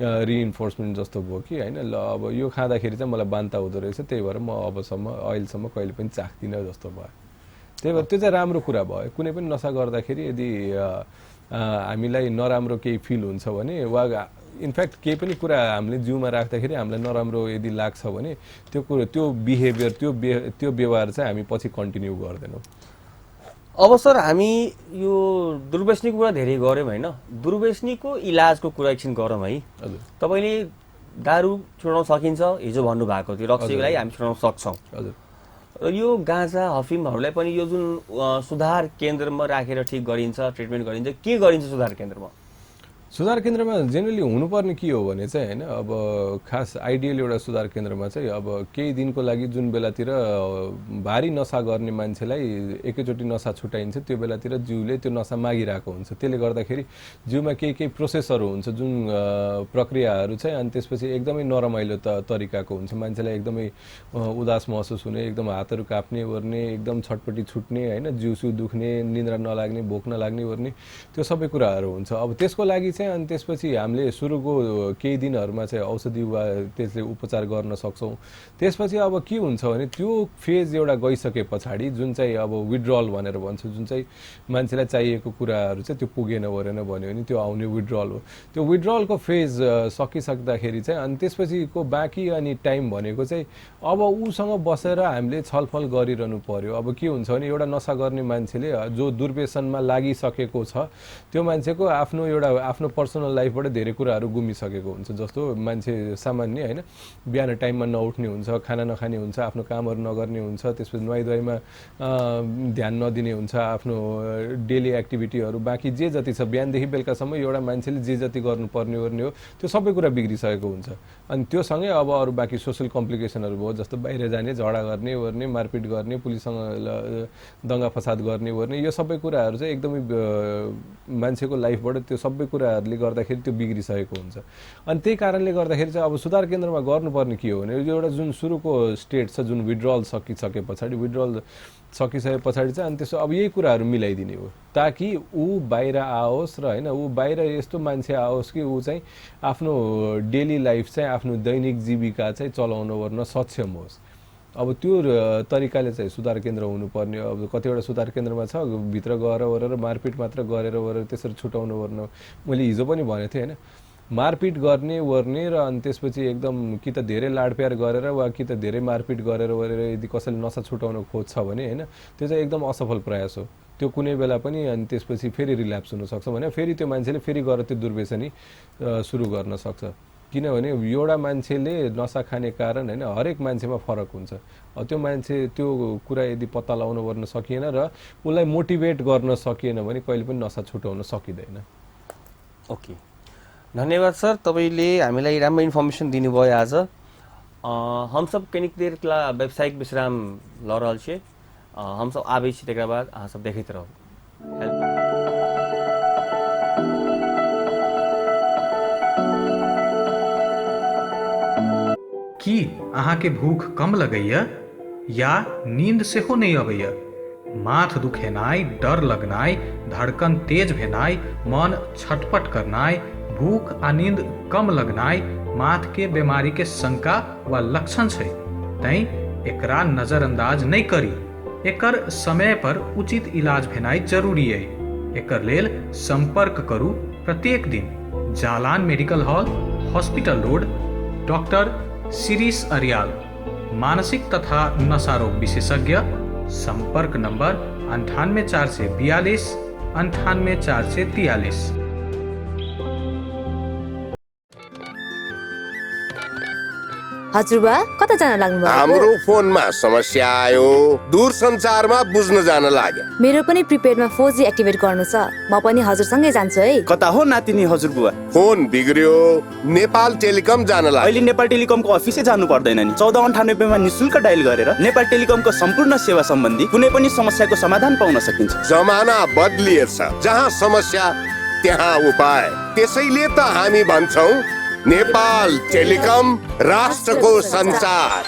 रिइन्फोर्समेन्ट जस्तो भयो कि होइन, ल अब यो खाँदाखेरि चाहिँ मलाई बान्ता हुँदो रहेछ, त्यही भएर म अहिलेसम्म कहिले पनि चाख्दिनँ जस्तो भयो। त्यही भएर त्यो चाहिँ राम्रो कुरा भयो। कुनै पनि नसा गर्दाखेरि यदि हामीलाई नराम्रो केही फिल हुन्छ भने वा इनफ्याक्ट केही पनि कुरा हामीले जिउमा राख्दाखेरि हामीलाई नराम्रो यदि लाग्छ भने त्यो बिहेभियर त्यो व्यवहार चाहिँ हामी पछि कन्टिन्यू गर्दैनौँ। अब सर हामी यो दुर्व्यसनीको कुरा धेरै गऱ्यौँ होइन, दुर्व्यसनीको इलाजको कुरा एकछिन गरौँ है। हजुर, तपाईँले दारू छुटाउन सकिन्छ हिजो भन्नुभएको थियो, रक्सीको लागि हामी छुटाउन सक्छौँ। हजुर, र यो गाँजा हफिमहरूलाई पनि यो जुन सुधार केन्द्रमा राखेर ठिक गरिन्छ, ट्रिटमेन्ट गरिन्छ, के गरिन्छ सुधार केन्द्रमा? सुधार केन्द्रमा जेनरली हुनुपर्ने के हो भने चाहिँ होइन, अब खास आइडियल एउटा सुधार केन्द्रमा चाहिँ अब केही दिनको लागि जुन बेलातिर भारी नसा गर्ने मान्छेलाई एकैचोटि नसा छुट्याइन्छ त्यो बेलातिर जिउले त्यो नसा मागिरहेको हुन्छ। त्यसले गर्दाखेरि जिउमा केही प्रोसेसहरू हुन्छ जुन प्रक्रियाहरू चाहिँ अनि त्यसपछि एकदमै नरमाइलो तरिकाको हुन्छ। मान्छेलाई एकदमै उदास महसुस हुने, एकदम हातहरू काप्ने ओर्ने, एकदम छटपटी छुट्ने होइन, जिउसु दुख्ने, निन्द्रा नलाग्ने, भोक नलाग्ने ओर्ने, त्यो सबै कुराहरू हुन्छ। अब त्यसको लागि अनि त्यसपछि हामीले सुरुको केही दिनहरूमा चाहिँ औषधि वा त्यसले उपचार गर्न सक्छौँ। त्यसपछि अब के हुन्छ भने त्यो फेज एउटा गइसके पछाडि जुन चाहिँ अब विड्रल भनेर भन्छ, जुन चाहिँ मान्छेलाई चाहिएको कुराहरू चाहिँ त्यो पुगेन ओरेन भन्यो भने त्यो आउने विड्रल हो। त्यो विड्रलको फेज सकिसक्दाखेरि चाहिँ अनि त्यसपछिको बाँकी अनि टाइम भनेको चाहिँ अब उसँग बसेर हामीले छलफल गरिरहनु पर्यो। अब के हुन्छ भने एउटा नसा गर्ने मान्छेले जो दुर्व्यसनमा लागिसकेको छ त्यो मान्छेको आफ्नो पर्सनल लाइफबाट धेरै कुराहरू गुमिसकेको हुन्छ। जस्तो मान्छे सामान्य होइन, बिहान टाइममा नउठ्ने हुन्छ, खाना नखाने हुन्छ, आफ्नो कामहरू नगर्ने हुन्छ, त्यसपछि नुहाइधुवाइमा ध्यान नदिने हुन्छ, आफ्नो डेली एक्टिभिटीहरू बाँकी जे जति छ बिहानदेखि बेलुकासम्म एउटा मान्छेले जे जति गर्नुपर्ने ओर्ने हो त्यो सबै कुरा बिग्रिसकेको हुन्छ। अनि त्यो सँगै अब अरू बाँकी सोसल कम्प्लिकेसनहरू भयो, जस्तो बाहिर जाने, झगडा गर्ने ओर्ने, मारपिट गर्ने, पुलिससँग दङ्गा फसाद गर्ने ओर्ने, यो सबै कुराहरू चाहिँ एकदमै मान्छेको लाइफबाट त्यो सबै कुराहरूले गर्दाखेरि त्यो बिग्रिसकेको हुन्छ। अनि त्यही कारणले गर्दाखेरि चाहिँ अब सुधार केन्द्रमा गर्नुपर्ने के हो भने एउटा जुन सुरुको स्टेट छ, जुन विड्रल सकिसके पछाडि चाहिँ अनि त्यसो अब यही कुराहरू मिलाइदिने हो ताकि ऊ बाहिर आओस् र होइन ऊ बाहिर यस्तो मान्छे आओस् कि ऊ चाहिँ आफ्नो डेली लाइफ चाहिँ आफ्नो दैनिक जीविका चाहिँ चलाउन गर्न सक्षम होस्। अब त्यो तरिकाले चाहिँ सुधार केन्द्र हुनुपर्ने। अब कतिवटा सुधार केन्द्रमा छ भित्र गएर ओरेर मारपिट मात्र गरेर ओरेर त्यसरी छुटाउनु पर्ने। मैले हिजो पनि भनेको थिएँ होइन, मारपिट गर्ने ओर्ने र अनि त्यसपछि एकदम कि त धेरै लाडप्यार गरेर वा कि त धेरै मारपिट गरेर ओरेर यदि कसैले नसा छुटाउन खोज्छ भने होइन त्यो चाहिँ एकदम असफल प्रयास हो। त्यो कुनै बेला पनि अनि त्यसपछि फेरि रिल्याप्स हुनसक्छ भने फेरि त्यो मान्छेले फेरि गएर त्यो दुर्व्यसनी सुरु गर्न सक्छ। किनभने एउटा मान्छेले नसा खाने कारण होइन हरेक मान्छेमा फरक हुन्छ। त्यो मान्छे त्यो कुरा यदि पत्ता लगाउन गर्न सकिएन र उसलाई मोटिभेट गर्न सकिएन भने कहिले पनि नसा छुटाउन सकिँदैन। ओके, धन्यवाद सर, तपाईँले हामीलाई राम्रो इन्फर्मेसन दिनुभयो आज। हम सब कनिक देर के लिए व्यावसायिक विश्राम ल रहल छे। हम सब आबै छी, तकर बाद अहाँ सब देखैत रहू। की अहाँके भूख कम लगैया या नींद सेहो नहीं अबैया? माथ दुखेनाइ, डर लगनाइ, धड़कन तेज भेनाइ, मन छटपट करनाइ, भूख आ नींद कम लगनाइ माथ के बीमारी के शंका वा लक्षण छै। तैं एकरा नजरअंदाज नहीं करी। एकर समय पर उचित इलाज भेनाइ जरूरी है। एकर लेल संपर्क करू प्रत्येक दिन Jalan medical hall, hospital road, doctor Shirish Aryal, मानसिक तथा नशा रोग विशेषज्ञ। संपर्क नंबर 98 442 98 443। हजुरबा कता जान लाग्नु भएको? हाम्रो फोनमा समस्या आयो, दूरसञ्चारमा बुझ्न जान लाग्यो। मेरो पनि प्रिपेडमा 4G एक्टिभेट गर्नु छ। म पनि हजुरसँगै जान्छु है। कता हो नातिनी हजुरबुवा? फोन बिग्रियो, नेपाल टेलिकम जान लाग्यो। अहिले नेपाल टेलिकमको अफिसै जानु पर्दैन नि। 1498 मा निशुल्क डायल गरेर नेपाल टेलिकमको सम्पूर्ण सेवा सम्बन्धी कुनै पनि समस्याको समाधान पाउन सकिन्छ। जमाना बदलिएछ, जहाँ समस्या त्यहाँ उपाय। त्यसैले त हामी भन्छौं नेपाल टेलिकम राष्ट्रको संचार।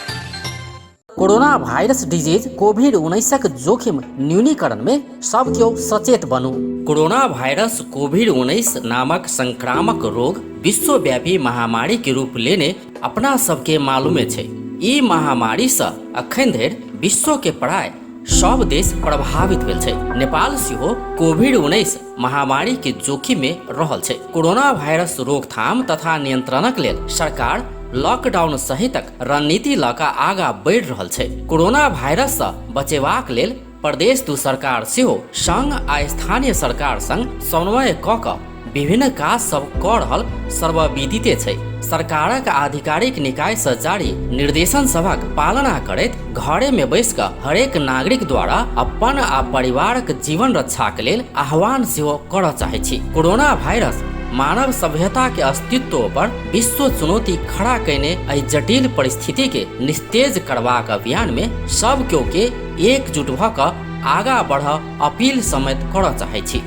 कोरोना वायरस डिजीज कोभिड-19 जोखिम न्यूनीकरण में सब क्यों सचेत बनू। कोरोना वायरस कोभिड-19 नामक संक्रामक रोग विश्वव्यापी महामारी के रूप लेने अपना सबके मालूमे छै। ई महामारी से अखन धरि विश्व के प्राय सब देश प्रभावित भेल छै। नेपाल सेहो कोभिड-19 महामारी के जोखिम में रहल छै। कोरोना वायरस रोकथाम तथा नियंत्रणक लेल सरकार लॉकडाउन सहितक रणनीति लऽ कऽ आगाँ बढ़ि रहल छै। कोरोना वायरस से बचेबाक लेल प्रदेश दू सरकार सेहो संघ आ स्थानीय सरकार संग समन्वय कऽ कऽ विभिन्न काज सब कऽ रहल सर्वविदिते छै। सरकारक आधिकारिक निकाय से जारी निर्देशन सभक पालना करैत घरे में बैस कऽ हरेक नागरिक द्वारा अपन आ परिवारक जीवन रक्षाक लेल आह्वान सेहो करऽ चाहै छी। कोरोना वायरस मानव सभ्यता के अस्तित्व पर विश्व चुनौती खड़ा कैने एहि जटिल परिस्थिति के निस्तेज करबाक अभियान में सब केओ के एकजुट भऽ कऽ आगाँ बढ़ऽ अपील समेत करऽ चाहै छी।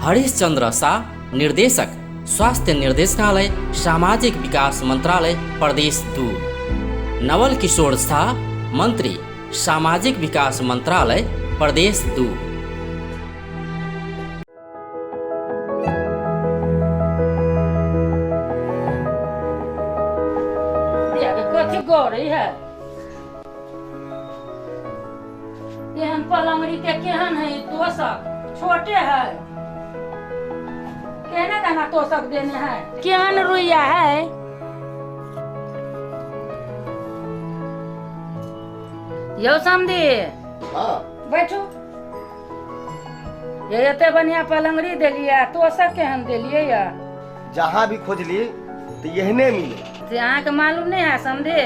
हरिश्चंद्र शाह, निर्देशक, स्वास्थ्य निर्देशनालय, सामाजिक विकास मंत्रालय, प्रदेश 2। नवल किशोर शाह, मंत्री, सामाजिक विकास मंत्रालय, प्रदेश 2। कथी गौरी है? केहन पलंगड़ी के केहन है तोषक? छोटे है। केहने दाना तोषक देने है? केहन रुइया है? यो समझी। बैठो। ये एते बढ़िया पलंगड़ी देलिए, तोषक केहन देलिए या? जहाँ भी खोजली तो यहने मिले। अहाँ के मालूम नहीं है समझे?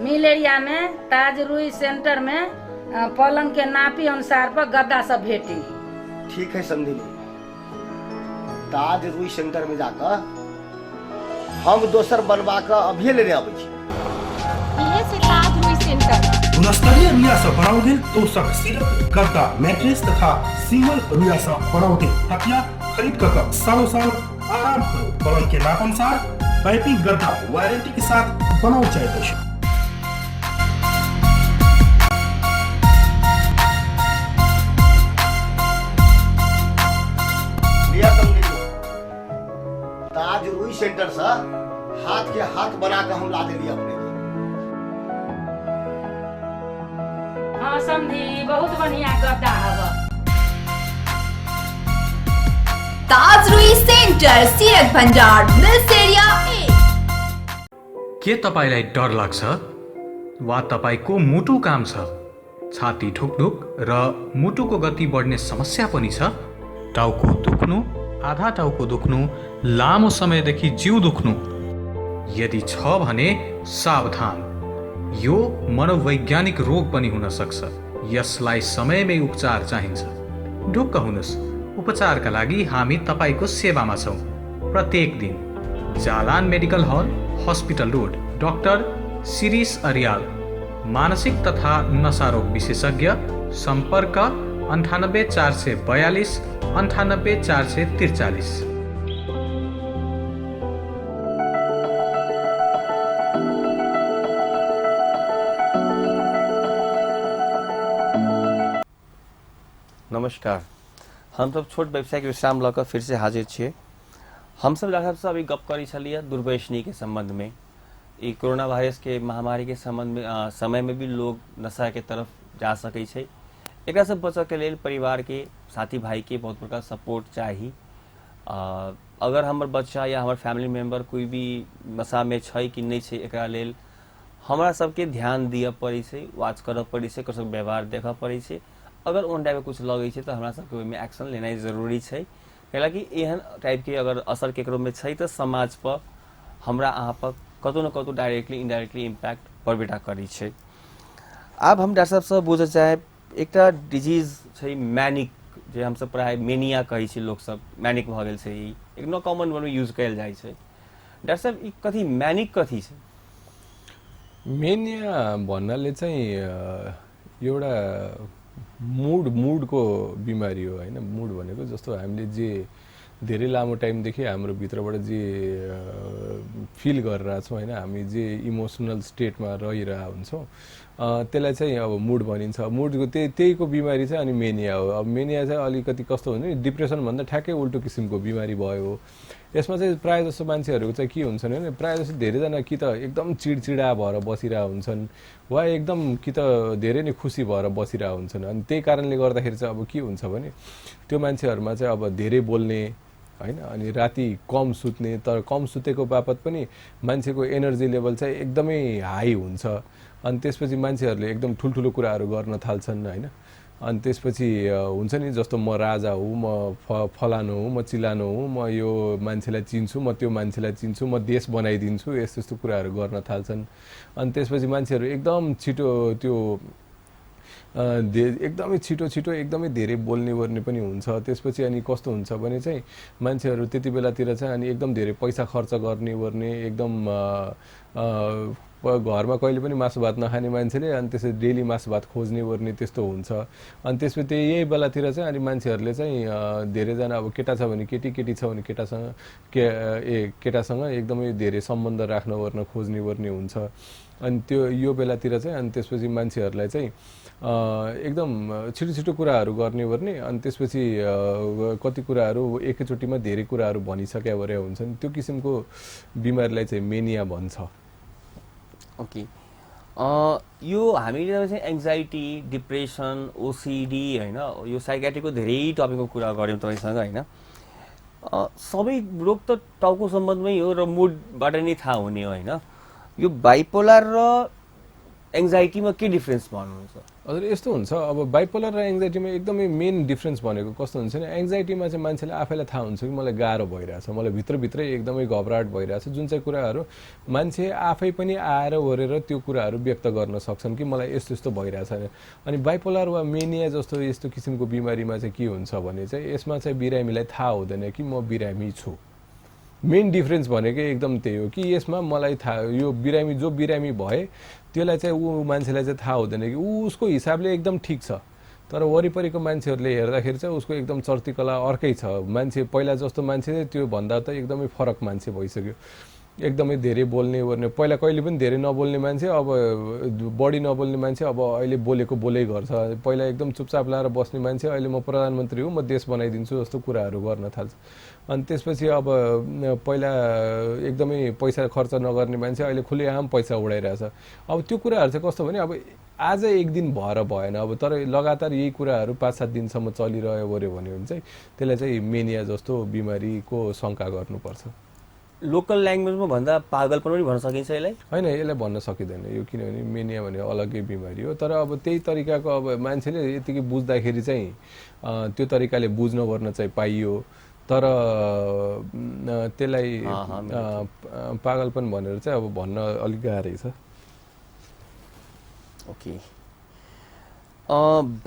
मिल एरिया में ताज रुई सेंटर में पलंग के नापी अनुसार पर गद्दा सब भेटी। ठीक है समझी। ताज रुई सेंटर में जाकर हम दोसर बनवा कर अभी लेने आबै छी। ये से ताज रुई सेंटर गुणस्तरीय रुइया से बनाओगे तो सिर्फ गद्दा, मैट्रेस तथा सिंगल रुइया से बनाओगे तकिया खरीद कर सालों साल आराम करो। पलंग के नाप अनुसार पाइपिंग गद्दा वारंटी के साथ बनाओ चाहे तो। ताज रुई सेंटर से हाथ के हाथ बना के हम ला देली अपने। हाँ समझी, बहुत बढ़िया गद्दा हवा। ताज रुई सेन्टर, सिरक भण्डार, मिल्स एरिया ए। के तपाईलाई डर लाग्छ वा तपाईको मुटु काम छ? छाती ढुकढुक र मुटुको गति बढ्ने समस्या पनि छ? टाउको दुख्नु, आधा टाउको दुख्नु, लामो समयदेखि जिउ दुख्नु? यदि छ भने सावधान, यो मनोवैज्ञानिक रोग पनि हुन सक्छ। यसलाई समयमै उपचार चाहिन्छ। ढुक्क हुनुस्, उपचारका लागि हामी तपाईको सेवामा छौँ। प्रत्येक दिन Jalan medical hall, hospital road, doctor Shirish Aryal, मानसिक तथा नशारोग विशेषज्ञ। सम्पर्क 98 442 98 443। नमस्कार, हम सब छोट व्यवसाय के विश्राम लऽ कऽ फिर से हाजिर छियै। हम सब डॉक्टर साहब अभी गप करी छलियै दुर्व्यसनी के संबंध में। ई कोरोना वायरस के महामारी के संबंध में समय में भी लोग नशा के तरफ जा सकै छै। एकरा से बचऽ के लेल परिवार के, साथी भाई के बहुत प्रकार सपोर्ट चाही। अगर हमर बच्चा या हमर फैमिली मेंबर कोई भी नशा में छै कि नहीं छै, एकरा लेल हमरा सबके ध्यान दिअ पड़ै छै, वाच करऽ पड़ै छै, ओकर व्यवहार देखऽ पड़ै छै। अगर ओन टाइप के कुछ लगै छै तो हमरा सबके ओहिमे एक्शन लेनाइ जरूरी छै, कैलाकि एहन टाइप के अगर असर केकरो में छै तो समाज पर, हमरा अहाँ पर कतौ न कतौ डायरेक्टली इनडायरेक्टली इम्पैक्ट पड़बेटा करै छै। आब हम डॉक्टर साहब से बुझऽ चाहे, एकटा डिजीज छै मैनिक, जे हम सब प्राय मेनिया कहै छै, लोग सब मैनिक भ गेल छै। ई एक नो कॉमन वर्ड में यूज कयल जाइ छै। डॉक्टर साहब ई कथी मैनिक कथी छै? मेनिया भन्नाले चाहिँ एउटा मुडको बिमारी हो हैन। मुड भनेको जस्तो हामीले जे धेरै लामो टाइमदेखि हाम्रो भित्रबाट जे फिल गरिरहेको छौँ हैन, हामी जे इमोसनल स्टेटमा रहिरहेका हुन्छौँ त्यसलाई चाहिँ अब मुड भनिन्छ। मुडको त्यहीको बिमारी चाहिँ अनि मेनिया हो। अब मेनिया चाहिँ अलिकति कस्तो हुन्छ नि, डिप्रेसन भन्दा ठ्याक्कै उल्टो किसिमको बिमारी भयो। यसमा चाहिँ प्रायः जस्तो मान्छेहरूको चाहिँ के हुन्छन् भने, प्रायः जस्तो धेरैजना कि त एकदम चिडचिडा भएर बसिरहेका हुन्छन्, वा एकदम कि त धेरै नै खुसी भएर बसिरहेका हुन्छन्। अनि त्यही कारणले गर्दाखेरि चाहिँ अब के हुन्छ भने, त्यो मान्छेहरूमा चाहिँ अब धेरै बोल्ने हैन, अनि राति कम सुत्ने, तर कम सुतेको बापत पनि मान्छेको एनर्जी लेभल चाहिँ एकदमै हाई हुन्छ। अनि त्यसपछि मान्छेहरूले एकदम ठुल्ठुलो कुराहरू गर्न थाल्छन् हैन। अनि त्यसपछि हुन्छ नि, जस्तो म राजा हुँ, म फलानु हुँ, म चिलानु हुँ, म यो मान्छेलाई चिन्छु, म त्यो मान्छेलाई चिन्छु, म देश बनाइदिन्छु, यस्तो यस्तो कुराहरू गर्न थाल्छन्। अनि त्यसपछि मान्छेहरू एकदम छिटो त्यो एकदमै छिटो एकदमै धेरै बोल्ने गर्ने पनि हुन्छ। त्यसपछि अनि कस्तो हुन्छ भने चाहिँ मान्छेहरू त्यति बेलातिर चाहिँ अनि एकदम धेरै पैसा खर्च गर्ने एकदम घरमा कहिले पनि मासु भात नखाने मान्छेले अनि त्यसरी डेली मासु भात खोज्ने गर्ने त्यस्तो हुन्छ। अनि त्यसपछि यही बेलातिर चाहिँ अनि मान्छेहरूले चाहिँ धेरैजना अब केटा छ भने केटी, केटी छ भने केटासँग एकदमै धेरै सम्बन्ध राख्न ओर्न खोज्ने गर्ने हुन्छ। अनि त्यो यो बेलातिर चाहिँ अनि त्यसपछि मान्छेहरूलाई चाहिँ एकदम छिटो छिटो कुराहरू गर्ने अनि त्यसपछि कति कुराहरू एकैचोटिमा धेरै कुराहरू भनिसक्या भरे हुन्छन्। त्यो किसिमको बिमारीलाई चाहिँ मेनिया भन्छ। ओके, यो हामीले चाहिँ एङ्जाइटी, डिप्रेसन, ओसिडी हैन, यो साइकियाट्रीको धेरै टपिकको कुरा गऱ्यौँ तपाईँसँग हैन। सबै रोग त टाउको सम्बन्धमै हो र मुडबाट नै थाहा हुने हो हैन। यो बाइपोलर र एङ्जाइटीमा के डिफरेन्स भन्नुहुन्छ? हजुर, यस्तो हुन्छ, अब बाइपोलर र एङ्जाइटीमा एकदमै मेन डिफरेन्स भनेको कस्तो हुन्छ भने, एङ्जाइटीमा चाहिँ मान्छेले आफैलाई थाहा हुन्छ कि मलाई गाह्रो भइरहेछ, मलाई भित्रभित्रै एकदमै घबराहट भइरहेछ, जुन चाहिँ कुराहरू मान्छे आफै पनि आएर ओरेर त्यो कुराहरू व्यक्त गर्न सक्छन् कि मलाई यस्तो यस्तो भइरहेछ। अनि बाइपोलर वा मेनिया जस्तो यस्तो किसिमको बिमारीमा चाहिँ के हुन्छ भने चाहिँ यसमा चाहिँ बिरामीलाई थाहा हुँदैन कि म बिरामी छु। मेन डिफरेन्स भनेको एकदम त्यही हो कि यसमा मलाई थाहा, यो बिरामी जो बिरामी भए त्यसलाई चाहिँ ऊ मान्छेलाई चाहिँ थाहा हुँदैन कि ऊ उसको हिसाबले एकदम ठिक छ, तर वरिपरिको मान्छेहरूले हेर्दाखेरि चाहिँ उसको एकदम चर्तीकला अर्कै छ। मान्छे पहिला जस्तो मान्छे त्यो भन्दा त एकदमै फरक मान्छे भइसक्यो। एकदमै धेरै बोल्ने ओर्ने, पहिला कहिले पनि धेरै नबोल्ने मान्छे अब बढी नबोल्ने मान्छे अब अहिले बोलेको बोलै गर्छ। पहिला एकदम चुपचाप लाएर बस्ने मान्छे अहिले म प्रधानमन्त्री हो, म देश बनाइदिन्छु जस्तो कुराहरू गर्न थाल्छ। अनि त्यसपछि अब पहिला एकदमै पैसा खर्च नगर्ने मान्छे अहिले खुलेआम पैसा उडाइरहेछ। अब त्यो कुराहरू चाहिँ कस्तो भने अब आज एक दिन भएर भएन, अब तर लगातार यही कुराहरू 5-7 दिनसम्म चलिरह्यो भने चाहिँ त्यसलाई चाहिँ मेनिया जस्तो बिमारीको शङ्का गर्नुपर्छ। लोकल ल्याङ्ग्वेजमा भन्दा पागलपन पनि भन्न सकिन्छ यसलाई? होइन, यसलाई भन्न सकिँदैन यो, किनभने मेनिया भने अलग्गै बिमारी हो। तर अब त्यही तरिकाको अब मान्छेले यतिकै बुझ्दाखेरि चाहिँ त्यो तरिकाले बुझ्न पर्न चाहिँ पाइयो, तर त्यसलाई पागलपन भनेर चाहिँ अब भन्न अलिक गाह्रै छ। ओके,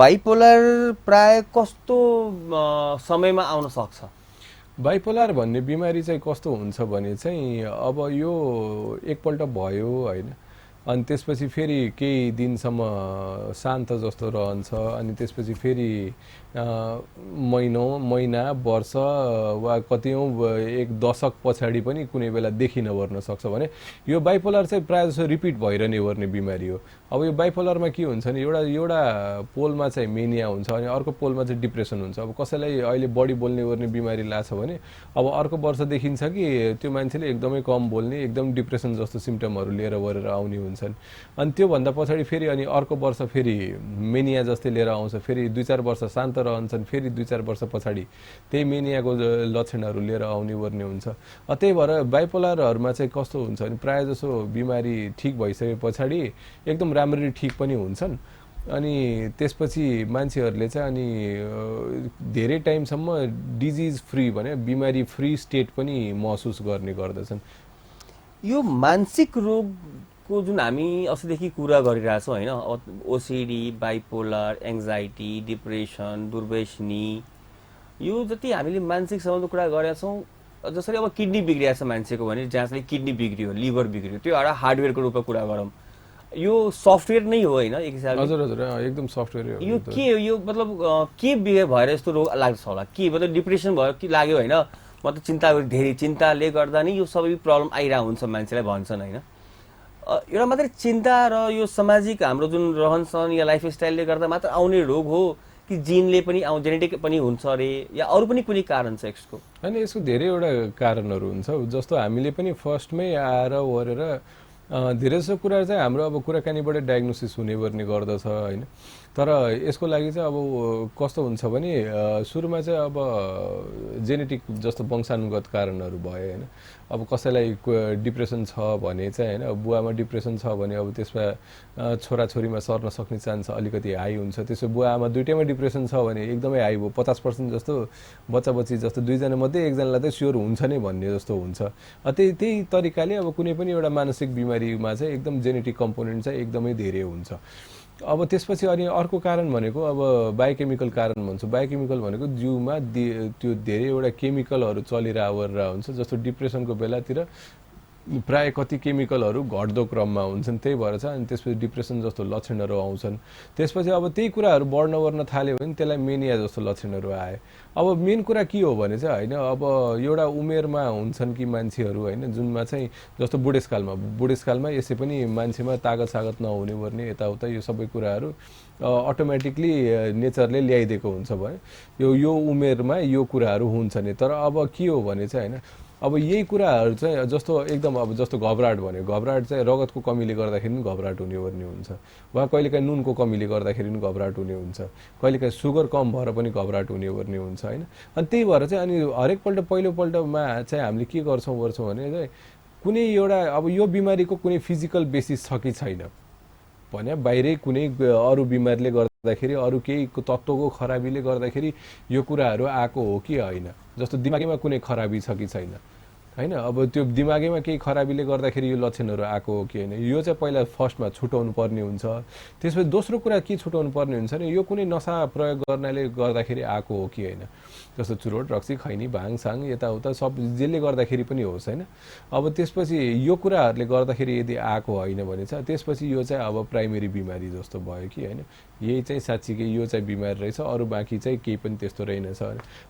बाइपोलर प्राय कस्तो समयमा आउन सक्छ? बाइपोलर भन्ने बिमारी चाहिँ कस्तो हुन्छ भने चाहिँ अब यो एकपल्ट भयो होइन, अनि त्यसपछि फेरि केही दिनसम्म शान्त जस्तो रहन्छ, अनि त्यसपछि फेरि महिना वर्ष वा कतिौँ एक दशक पछाडि पनि कुनै बेला देखिन पर्न सक्छ भने यो बाइपोलर चाहिँ प्रायः जसो रिपिट भइरहने पर्ने बिमारी हो। अब यो बाइपोलरमा के हुन्छ नि, एउटा पोलमा चाहिँ मेनिया हुन्छ अनि अर्को पोलमा चाहिँ डिप्रेसन हुन्छ। अब कसैलाई अहिले बढी बोल्ने गर्ने बिमारी लाग्छ भने अब अर्को वर्ष देखिन्छ कि त्यो मान्छेले एकदमै कम बोल्ने, एकदम डिप्रेसन जस्तो सिम्टमहरू लिएर गरेर आउने हुन्छन्। अनि त्योभन्दा पछाडि फेरि अनि अर्को वर्ष फेरि मेनिया जस्तै लिएर आउँछ, फेरि 2-4 वर्ष शान्त रहन्छन्, फेरि 2-4 वर्ष पछाडि त्यही मेनियाको लक्षणहरू लिएर आउने पर्ने हुन्छ। त्यही भएर बाइपोलरहरूमा चाहिँ कस्तो हुन्छ भने प्रायः जसो बिमारी ठिक भइसके पछाडि एकदम राम्ररी ठिक पनि हुन्छन्, अनि त्यसपछि मान्छेहरूले चाहिँ अनि धेरै टाइमसम्म डिजिज फ्री भने बिमारी फ्री स्टेट पनि महसुस गर्ने गर्दछन्। यो मानसिक रोगको जुन हामी अस्तिदेखि कुरा गरिरहेछौँ होइन, ओसिडी, बाइपोलर, एङ्जाइटी, डिप्रेसन, दुर्व्यसनी, यो जति हामीले मानसिक सम्बन्धको कुरा गरेका छौँ, जसरी अब किडनी बिग्रिएको छ मान्छेको भने जहाँ चाहिँ किडनी बिग्रियो, लिभर बिग्रियो, त्यो एउटा हार्डवेयरको रूपमा कुरा गरौँ, यो सफ्टवेयर नै हो होइन एक हिसाबले? हजुर हजुर, एकदम सफ्टवेयर हो। यो के हो, यो मतलब के बिहे भएर यस्तो रोग लाग्छ होला? के मतलब डिप्रेसन भयो कि लाग्यो होइन, मतलब धेरै चिन्ताले गर्दा नि यो सबै प्रब्लम आइरहेको हुन्छ मान्छेलाई भन्छन् होइन? एउटा मात्रै चिन्ता र यो सामाजिक हाम्रो जुन रहनसहन या लाइफस्टाइलले गर्दा मात्र आउने रोग हो कि जिनले पनि जेनेटिक पनि हुन्छ अरे, या अरू पनि कुनै कारण छ यसको? होइन, यसको धेरैवटा कारणहरू हुन्छ। जस्तो हामीले पनि फर्स्टमै आएर ओरेर धेरै जसो कुराहरू चाहिँ हाम्रो अब कुराकानीबाट डायग्नोसिस हुने गर्ने गर्दछ होइन। तर यसको लागि चाहिँ अब कस्तो हुन्छ भने सुरुमा चाहिँ अब जेनेटिक जस्तो वंशानुगत कारणहरू भयो होइन। अब कसैलाई डिप्रेसन छ भने चाहिँ होइन, बुवामा डिप्रेसन छ भने अब त्यसमा छोराछोरीमा सर्न सक्ने चान्स अलिकति हाई हुन्छ। त्यसो बुवा आमा दुइटैमा डिप्रेसन छ भने एकदमै हाई भयो, 50% जस्तो बच्चा जस्तो 2जना मध्ये 1जनालाई चाहिँ स्योर हुन्छ नै भन्ने जस्तो हुन्छ। त्यही तरिकाले अब कुनै पनि एउटा मानसिक बिमारीमा चाहिँ एकदम जेनेटिक कम्पोनेन्ट चाहिँ एकदमै धेरै हुन्छ। अब त्यसपछि अनि अर्को कारण भनेको अब बायोकेमिकल कारण भन्छु। बायोकेमिकल भनेको जिउमा त्यो धेरैवटा केमिकलहरू चलिरहेको हुन्छ। जस्तो डिप्रेसनको बेलातिर प्राय कति केमिकलहरू घट्दो क्रममा हुन्छन्, त्यही भएर चाहिँ अनि त्यसपछि डिप्रेसन जस्तो लक्षणहरू आउँछन्। त्यसपछि अब त्यही कुराहरू बढ्न गर्न थाल्यो भने त्यसलाई मेनिया जस्तो लक्षणहरू आए। अब मेन कुरा के हो भने चाहिँ होइन, अब एउटा उमेरमा हुन्छन् कि मान्छेहरू होइन, जुनमा चाहिँ जस्तो बुढेसकालमा यसै पनि मान्छेमा तागत नहुने पर्ने यताउता यो सबै कुराहरू अटोमेटिकली नेचरले ल्याइदिएको हुन्छ भने यो उमेरमा यो कुराहरू हुन्छ नि। तर अब के हो भने चाहिँ होइन, अब यही कुराहरू चाहिँ जस्तो एकदम अब जस्तो घबराहट चाहिँ रगतको कमीले गर्दाखेरि पनि घबराहट हुने पर्ने हुन्छ, वा कहिलेकाहीँ नुनको कमीले गर्दाखेरि पनि घबराहट हुने हुन्छ, कहिलेकाहीँ सुगर कम भएर पनि घबराहट हुने पर्ने हुन्छ होइन। अनि त्यही भएर चाहिँ अनि हरेकपल्ट पहिलोपल्टमा चाहिँ हामीले के गर्छौँ भने चाहिँ कुनै एउटा अब यो बिमारीको कुनै फिजिकल बेसिस छ कि छैन भने बाहिरै कुनै अरू बिमारीले गर्दाखेरि अरू केही तत्त्वको खराबीले गर्दाखेरि यो कुराहरू आएको हो कि होइन, जस्तो दिमागमा कुनै खराबी छ कि छैन, होइन। अब त्यो दिमागैमा केही खराबीले गर्दाखेरि यो लक्षणहरू आएको हो कि होइन, यो चाहिँ पहिला फर्स्टमा छुटाउनु पर्ने हुन्छ। त्यसपछि दोस्रो कुरा के छुटाउनु पर्ने हुन्छ भने यो कुनै नसा प्रयोग गर्नाले गर्दाखेरि आएको हो कि होइन, जस्तो चुरोट, रक्सी, खैनी, भाङ साङ यताउता सब जसले गर्दाखेरि पनि होस् होइन। अब त्यसपछि यो कुराहरूले गर्दाखेरि यदि आएको होइन भने चाहिँ त्यसपछि यो चाहिँ अब प्राइमेरी बिमारी जस्तो भयो कि होइन, यही चाहिँ साँच्चीकै यो चाहिँ बिमारी रहेछ, अरू बाँकी चाहिँ केही पनि त्यस्तो रहेनछ।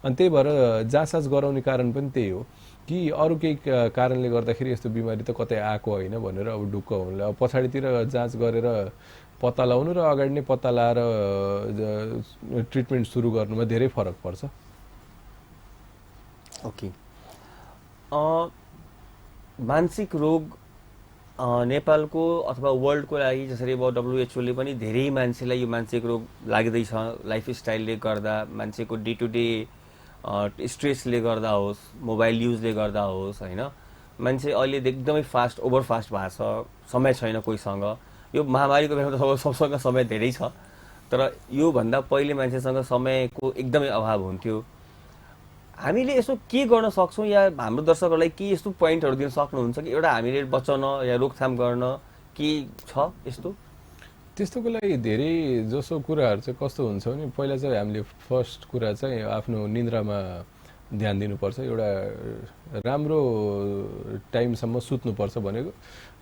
अनि त्यही भएर जाँचसाँच गराउने कारण पनि त्यही हो कि अरू केही कारणले गर्दाखेरि यस्तो बिमारी त कतै आएको होइन भनेर अब ढुक्क हुनुलाई अब पछाडितिर जाँच गरेर पत्ता लगाउनु र अगाडि नै पत्ता लगाएर ट्रिटमेन्ट सुरु गर्नुमा धेरै फरक पर्छ। ओके, मानसिक रोग नेपालको अथवा वर्ल्डको लागि जसरी अब WHO ले पनि धेरै मान्छेलाई यो मानसिक रोग लाग्दैछ, लाइफस्टाइलले गर्दा, मान्छेको डे टु डे स्ट्रेसले गर्दा होस्, मोबाइल युजले गर्दा होस् होइन, मान्छे अहिले एकदमै फास्ट ओभर फास्ट भएको छ, समय छैन कोहीसँग। यो महामारीको बेलामा त सबसँग समय धेरै छ, तर योभन्दा पहिले मान्छेसँग समयको एकदमै अभाव हुन्थ्यो। हामीले यसो के गर्न सक्छौँ या हाम्रो दर्शकहरूलाई के यस्तो पोइन्टहरू दिन सक्नुहुन्छ कि एउटा हामीले बचाउन या रोकथाम गर्न के छ यस्तो? त्यस्तोको लागि धेरै जसो कुराहरू चाहिँ कस्तो हुन्छ भने पहिला चाहिँ हामीले फर्स्ट कुरा चाहिँ आफ्नो निन्द्रामा ध्यान दिनुपर्छ। एउटा राम्रो टाइमसम्म सुत्नुपर्छ भनेको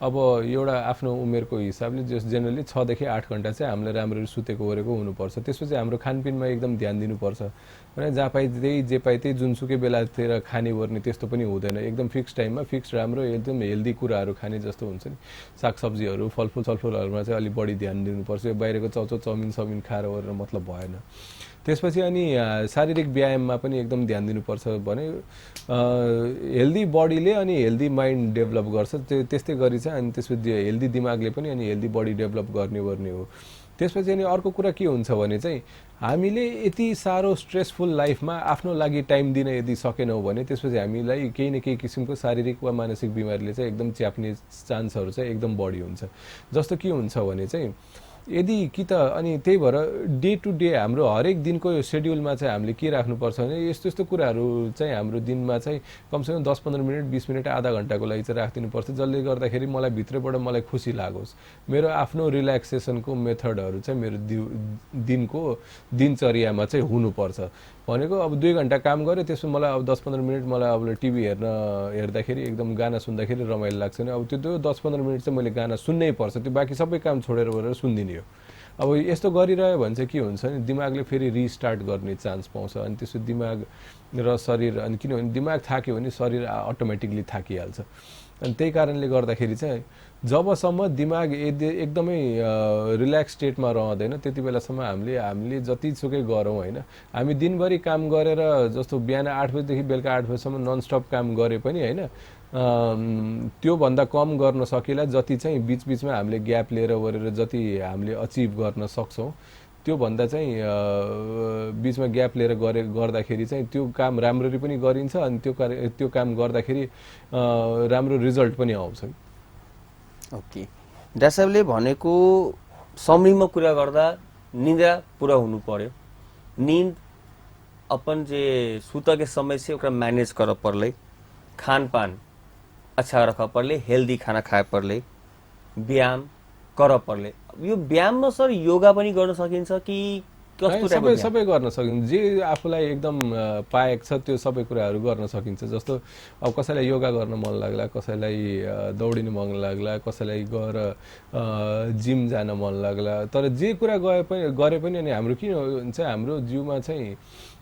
अब एउटा आफ्नो उमेरको हिसाबले जस जेनरली 6 देखि 8 घन्टा चाहिँ हामीले राम्ररी सुतेको गरेको हुनुपर्छ। त्यसपछि हाम्रो खानपिनमा एकदम ध्यान दिनुपर्छ। भने जहाँ पाइ त्यही जे पाइ त्यही जुनसुकै बेलातिर खाने गर्ने त्यस्तो पनि हुँदैन। एकदम फिक्स टाइममा फिक्स राम्रो एकदम हेल्दी कुराहरू खाने जस्तो हुन्छ नि, सागसब्जीहरू फलफुल सलफुलहरूमा चाहिँ अलिक बढी ध्यान दिनुपर्छ। बाहिरको चाउचाउ चाउमिन समिन खाएर गरेर मतलब भएन। त्यसपछि अनि शारीरिक व्यायाममा पनि एकदम ध्यान दिनुपर्छ भने हेल्दी बडीले अनि हेल्दी माइन्ड डेभलप गर्छ। त्यस्तै गरी चाहिँ अनि त्यसपछि हेल्दी दिमागले पनि अनि हेल्दी बडी डेभलप गर्ने हो। त्यसपछि अनि अर्को कुरा के हुन्छ भने चाहिँ हामीले यति साह्रो स्ट्रेसफुल लाइफमा आफ्नो लागि टाइम दिन यदि सकेनौँ भने त्यसपछि हामीलाई केही न केही किसिमको शारीरिक वा मानसिक बिमारीले चाहिँ एकदम च्याप्ने चान्सहरू चाहिँ एकदम बढी हुन्छ। जस्तो के हुन्छ भने चाहिँ यदि कि त अनि त्यही भएर डे टु डे हाम्रो हरेक दिनको यो सेड्युलमा चाहिँ हामीले के राख्नुपर्छ भने यस्तो यस्तो कुराहरू चाहिँ हाम्रो दिनमा चाहिँ कमसेकम 10-15 मिनट 20 मिनट आधा घन्टाको लागि चाहिँ राखिदिनुपर्छ, जसले गर्दाखेरि मलाई भित्रबाट मलाई खुसी लागोस्। मेरो आफ्नो रिल्याक्सेसनको मेथडहरू चाहिँ मेरो दिनको दिनचर्यामा चाहिँ हुनुपर्छ। भनेको अब 2 घन्टा काम गरेँ त्यसमा मलाई अब 10-15 मिनट मलाई अब टिभी हेर्दाखेरि एकदम गाना सुन्दाखेरि रमाइलो लाग्छ नि, अब त्यो 10-15 मिनट चाहिँ मैले गाना सुन्नै पर्छ। त्यो बाँकी सबै काम छोडेर गरेर सुनिदिने हो। अब यस्तो गरिरह्यो भने चाहिँ के हुन्छ नि दिमागले फेरि रिस्टार्ट गर्ने चान्स पाउँछ। अनि त्यसो दिमाग र शरीर अनि किनभने दिमाग थाक्यो भने शरीर अटोमेटिकली थाकिहाल्छ। अनि त्यही कारणले गर्दाखेरि चाहिँ जबसम्म दिमाग एकदमै रिल्याक्स स्टेटमा रहँदैन त्यति बेलासम्म हामीले जतिसुकै गरौँ होइन, हामी दिनभरि काम गरेर जस्तो बिहान 8 बजेदेखि बेलुका 8 बजेसम्म ननस्टप काम गरे पनि होइन त्योभन्दा कम गर्न सकिएला जति चाहिँ बिचबिचमा हामीले ग्याप लिएर गरेर जति हामीले अचिभ गर्न सक्छौँ त्योभन्दा चाहिँ बिचमा ग्याप लिएर गर्दाखेरि चाहिँ त्यो काम राम्ररी पनि गरिन्छ अनि त्यो काम गर्दाखेरि राम्रो रिजल्ट पनि आउँछ। ओके, डाक्टर साहबले भनेको समरीमा कुरा गर्दा निद्रा पूरा हुनु पर्यो। नींद अपन जे सुत के समय से ओकरा मैनेज कर पड़ले, खान पान अच्छा रख पड़ले, हेल्दी खाना खाए पड़ले, व्यायाम कर पड़ले। यो व्यायाममा सर योगा पनि गर्न सकिन्छ कि कस्तो? सबै गर्न सकिन्छ। जे आफूलाई एकदम पाएको छ त्यो सबै कुराहरू गर्न सकिन्छ। जस्तो अब कसैलाई योगा गर्न मन लाग्ला, कसैलाई दौडिनु मन लाग्ला, कसैलाई गएर जिम जान मन लाग्ला। तर जे कुरा गरे पनि अनि हाम्रो के हुन्छ हाम्रो जिउमा चाहिँ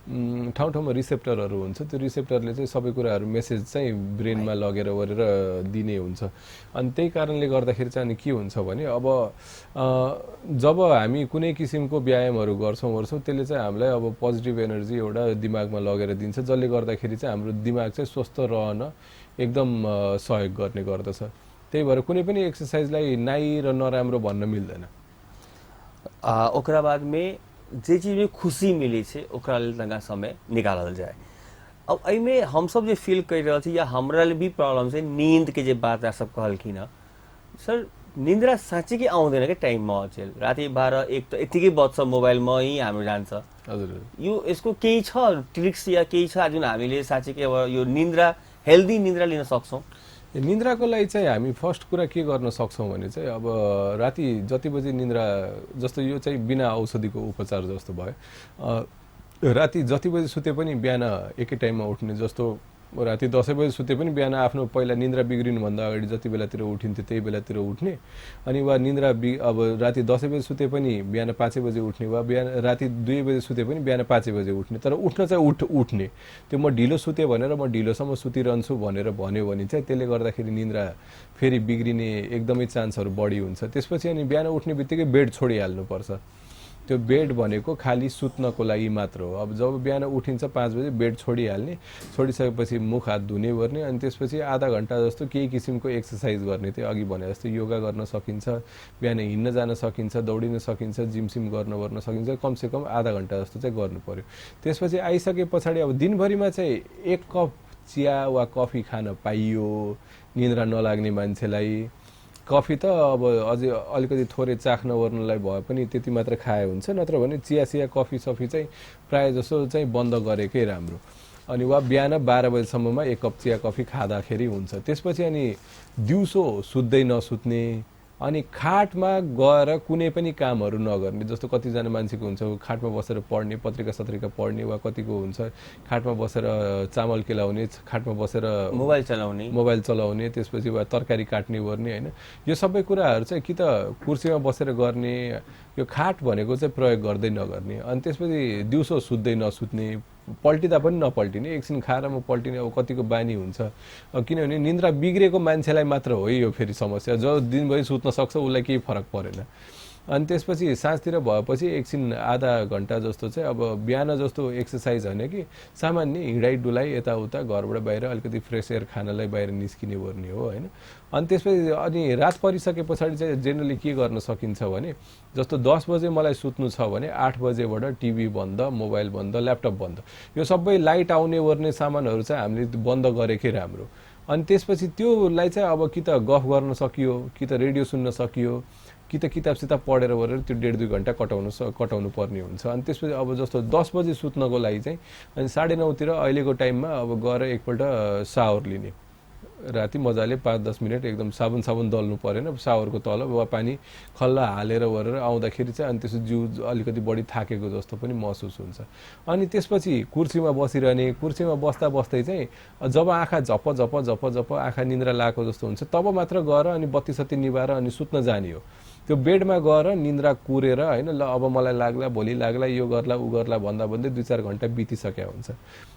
ठाउँ ठाउँमा रिसेप्टरहरू हुन्छ। त्यो रिसेप्टरले चाहिँ सबै कुराहरू मेसेज चाहिँ ब्रेनमा लगेर गरेर दिने हुन्छ। अनि त्यही कारणले गर्दाखेरि चाहिँ अनि के हुन्छ भने अब जब हामी कुनै किसिमको व्यायामहरू गर्छौँ त्यसले चाहिँ हामीलाई अब पोजिटिभ एनर्जी एउटा दिमागमा लगेर दिन्छ, जसले गर्दाखेरि चाहिँ हाम्रो दिमाग चाहिँ स्वस्थ रहन एकदम सहयोग गर्ने गर्दछ। त्यही भएर कुनै पनि एक्सर्साइजलाई नाइ र नराम्रो भन्न मिल्दैन। ओकरा बाद में जे चीज में खुशी मिली है ओकरा लगा समय निकालल जाए। अब अइमे हम सब जो फील कर रहे थे या हमरा भी प्रॉब्लम है नींद के जो बात आप सब कहलखिन सर निंद्रा साँच्चै के आउँदैन के टाइम में अचेल राति 12-1 त यतिकै बज्छ मोबाइल में ही हाम्रो जान्छ। यो यसको केही छ ट्रिक्स या केही छ जुन हामीले साँच्चै के अब यो निंद्रा हेल्दी निद्रा लिन सक्छौँ? निन्द्राको लागि चाहिँ हामी फर्स्ट कुरा के गर्न सक्छौँ भने चाहिँ अब राति जति बजे निन्द्रा, जस्तो यो चाहिँ बिना औषधिको उपचार जस्तो भयो। राति जति बजे सुते पनि बिहान एकै टाइममा उठ्ने, जस्तो राति 10 बजे सुते पनि बिहान आफ्नो पहिला निन्द्रा बिग्रिनुभन्दा अगाडि जति बेलातिर उठिन्थ्यो त्यही बेलातिर उठ्ने। अनि वा निन्द्रा अब राति 10 बजे सुते पनि बिहान 5 बजे उठ्ने, वा बिहान राति 2 बजे सुते पनि बिहान 5 बजे उठ्ने। तर उठ्न चाहिँ उठ्ने, त्यो म ढिलो सुते भनेर म ढिलोसम्म सुतिरहन्छु भनेर भन्यो भने चाहिँ त्यसले गर्दाखेरि निन्द्रा फेरि बिग्रिने एकदमै चान्सहरू बढी हुन्छ। त्यसपछि अनि बिहान उठ्ने बित्तिकै बेड छोडिहाल्नुपर्छ। त्यो बेड भनेको खाली सुत्नको लागि मात्र हो। अब जब बिहान उठिन्छ 5 बजे बेड छोडिहाल्ने, छोडिसकेपछि मुख हात धुने गर्ने, अनि त्यसपछि आधा घन्टा जस्तो केही किसिमको एक्सर्साइज गर्ने। त्यो अघि भने जस्तो योगा गर्न सकिन्छ, बिहान हिँड्न जान सकिन्छ, दौडिन सकिन्छ, जिमसिम गर्न सकिन्छ। कमसेकम आधा घन्टा जस्तो चाहिँ गर्नु पर्यो। त्यसपछि आइसके पछाडि अब दिनभरिमा चाहिँ 1 कप चिया वा कफी खान पाइयो निन्द्रा नलाग्ने मान्छेलाई। कफी त अब अझै अलिकति थोरै चाख्न ओर्नलाई भए पनि त्यति मात्र खाए हुन्छ, नत्र भने चिया कफी सफी चाहिँ प्रायः जसो चाहिँ बन्द गरेकै राम्रो। अनि वा बिहान 12 बजेसम्ममा 1 कप चिया कफी खाँदाखेरि हुन्छ। त्यसपछि अनि दिउँसो सुत्दै नसुत्ने, अनि खाटमा गएर कुनै पनि कामहरू नगर्ने। जस्तो कतिजना मान्छेको हुन्छ खाटमा बसेर पढ्ने, पत्रिका सत्रिका पढ्ने, वा कतिको हुन्छ खाटमा बसेर चामल केलाउने, खाटमा बसेर मोबाइल चलाउने, त्यसपछि वा तरकारी काट्ने गर्ने हैन। यो सबै कुराहरू चाहिँ कि त कुर्सीमा बसेर गर्ने, यो खाट भनेको चाहिँ प्रयोग गर्दै नगर्ने। अनि त्यसपछि दिउँसो सुत्दै नसुत्ने, पल्टिँदा पनि नपल्टिने, एकछिन खाएर म पल्टिने अब कतिको बानी हुन्छ। किनभने निन्द्रा बिग्रेको मान्छेलाई मात्र हो यो फेरि समस्या। जो दिनभरि सुत्न सक्छ उसलाई केही फरक परेन। अनि त्यसपछि साँझतिर भएपछि एकछिन आधा घन्टा जस्तो चाहिँ अब बिहान जस्तो एक्सर्साइज होइन कि सामान्य हिँडाइ डुलाइ यताउता घरबाट बाहिर अलिकति फ्रेस एयर खानलाई बाहिर निस्किने गर्ने हो होइन। अनि त्यसपछि अनि रात परिसके पछाडि चाहिँ जेनरली के गर्न सकिन्छ भने जस्तो 10 बजे मलाई सुत्नु छ भने 8 बजेबाट टिभी बन्द, मोबाइल बन्द, ल्यापटप बन्द, यो सबै लाइट आउने ओर्ने सामानहरू चाहिँ हामीले बन्द गरेकै राम्रो। अनि त्यसपछि त्योलाई चाहिँ अब कि त गफ गर्न सकियो, कि त रेडियो सुन्न सकियो, कि त किताब सिताब पढेर गरेर त्यो 1.5-2 घन्टा कटाउनु पर्ने हुन्छ। अनि त्यसपछि अब जस्तो 10 बजे सुत्नको लागि चाहिँ अनि 9:30 तिर अहिलेको टाइममा अब गएर एकपल्ट सावर लिने, राति मजाले 5-10 मिनट एकदम साबुन दल्नु परेन, सावरको तल वा पानी खल्ला हालेर गरेर आउँदाखेरि चाहिँ अनि त्यसपछि जिउ अलिकति बढी थाकेको जस्तो पनि महसुस हुन्छ। अनि त्यसपछि कुर्सीमा बसिरहने, कुर्सीमा बस्दा बस्दै चाहिँ जब आँखा झप आँखा निन्द्रा लागेको जस्तो हुन्छ तब मात्र गएर अनि बत्ती सत्ती निभाएर अनि सुत्न जाने हो। त्यो बेडमा गएर निन्द्रा कुरेर हैन ल अब मलाई लाग्ला, भोलि लाग्ला, यो गर्ला उ गर्ला भन्दा भन्दै 2-4 घन्टा बितिसक्या हुन्छ।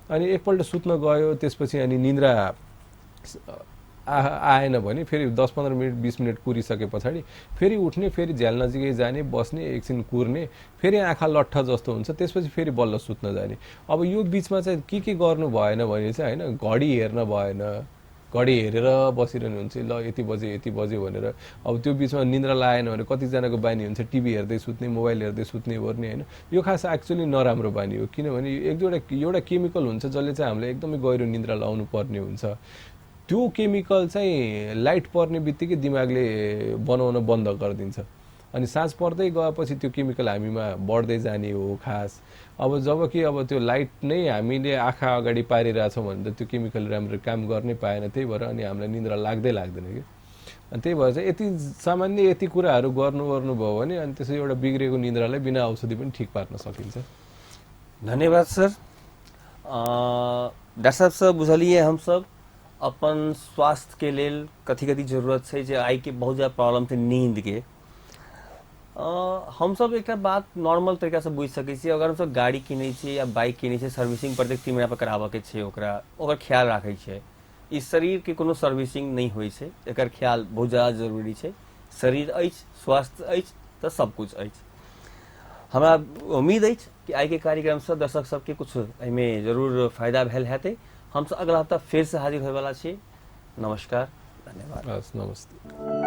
अनि एकपल्ट सुत्न गयो, त्यसपछि अनि निन्द्रा आएन भने फेरि 10-15 मिनट 20 मिनट कुरिसके पछाडि फेरि उठ्ने, फेरि झ्याल नजिकै जाने, बस्ने, एकछिन कुर्ने, फेरि आँखा लट्ठ जस्तो हुन्छ, त्यसपछि फेरि बल्ल सुत्न जाने। अब यो बिचमा चाहिँ के गर्नु भएन भने चाहिँ हैन घडी हेर्न भएन, घडी हेरेर बसिरहनु हुन्छ ल यति बजे भनेर। अब त्यो बिचमा निन्द्रा लागेन भने कतिजनाको बानी हुन्छ टिभी हेर्दै सुत्ने, मोबाइल हेर्दै सुत्ने गर्ने हैन। यो खास एक्चुअली नराम्रो बानी हो, किनभने एउटा केमिकल हुन्छ जसले चाहिँ हामीलाई एकदमै गहिरो निन्द्रा लाउनु पर्ने हुन्छ। त्यो केमिकल चाहिँ लाइट पर्ने बित्तिकै दिमागले बनाउन बन्द गरिदिन्छ। अनि साँझ पर्दै गएपछि त्यो केमिकल हामीमा बढ्दै जाने हो खास। अब जबकि अब त्यो लाइट नै हामीले आँखा अगाडि पारिरहेछौँ भने त त्यो केमिकल राम्रो काम गर्नै पाएन, त्यही भएर अनि हामीलाई निन्द्रा लाग्दैन कि। अनि त्यही भएर चाहिँ यति सामान्य यति कुराहरू गर्नुभयो भने अनि त्यसै एउटा बिग्रेको निन्द्रालाई बिना औषधि पनि ठिक पार्न सकिन्छ। धन्यवाद सर। डॉक्टर साहब बुझलिए हम सब अपन स्वास्थ्य के लेल कथी जरूरत है, जे आई के बहुत ज़्यादा प्रॉब्लम थे नींद के। हम सब एक बात नॉर्मल तरीका से बुझ सकै छी, अगर हम सब गाड़ी किनै छी या बाइक किनै छी सर्विसिंग प्रत्येक 3 महीना पर कराबऽ के छै, ओकर ख्याल राखै छै। इस शरीर के कोनो सर्विसिंग नहीं होइ छै, एकर ख्याल बहुत ज़्यादा जरूरी छै। शरीर अछि, स्वास्थ्य अछि तऽ सब कुछ अछि। हमरा उम्मीद अछि कि आई के कार्यक्रम से दर्शक सबके कुछ एहिमे जरूर फायदा भेल हेतै। हम सब अगला हफ्ता फिर से हाजिर होय वाला छी। नमस्कार, धन्यवाद। नमस्ते।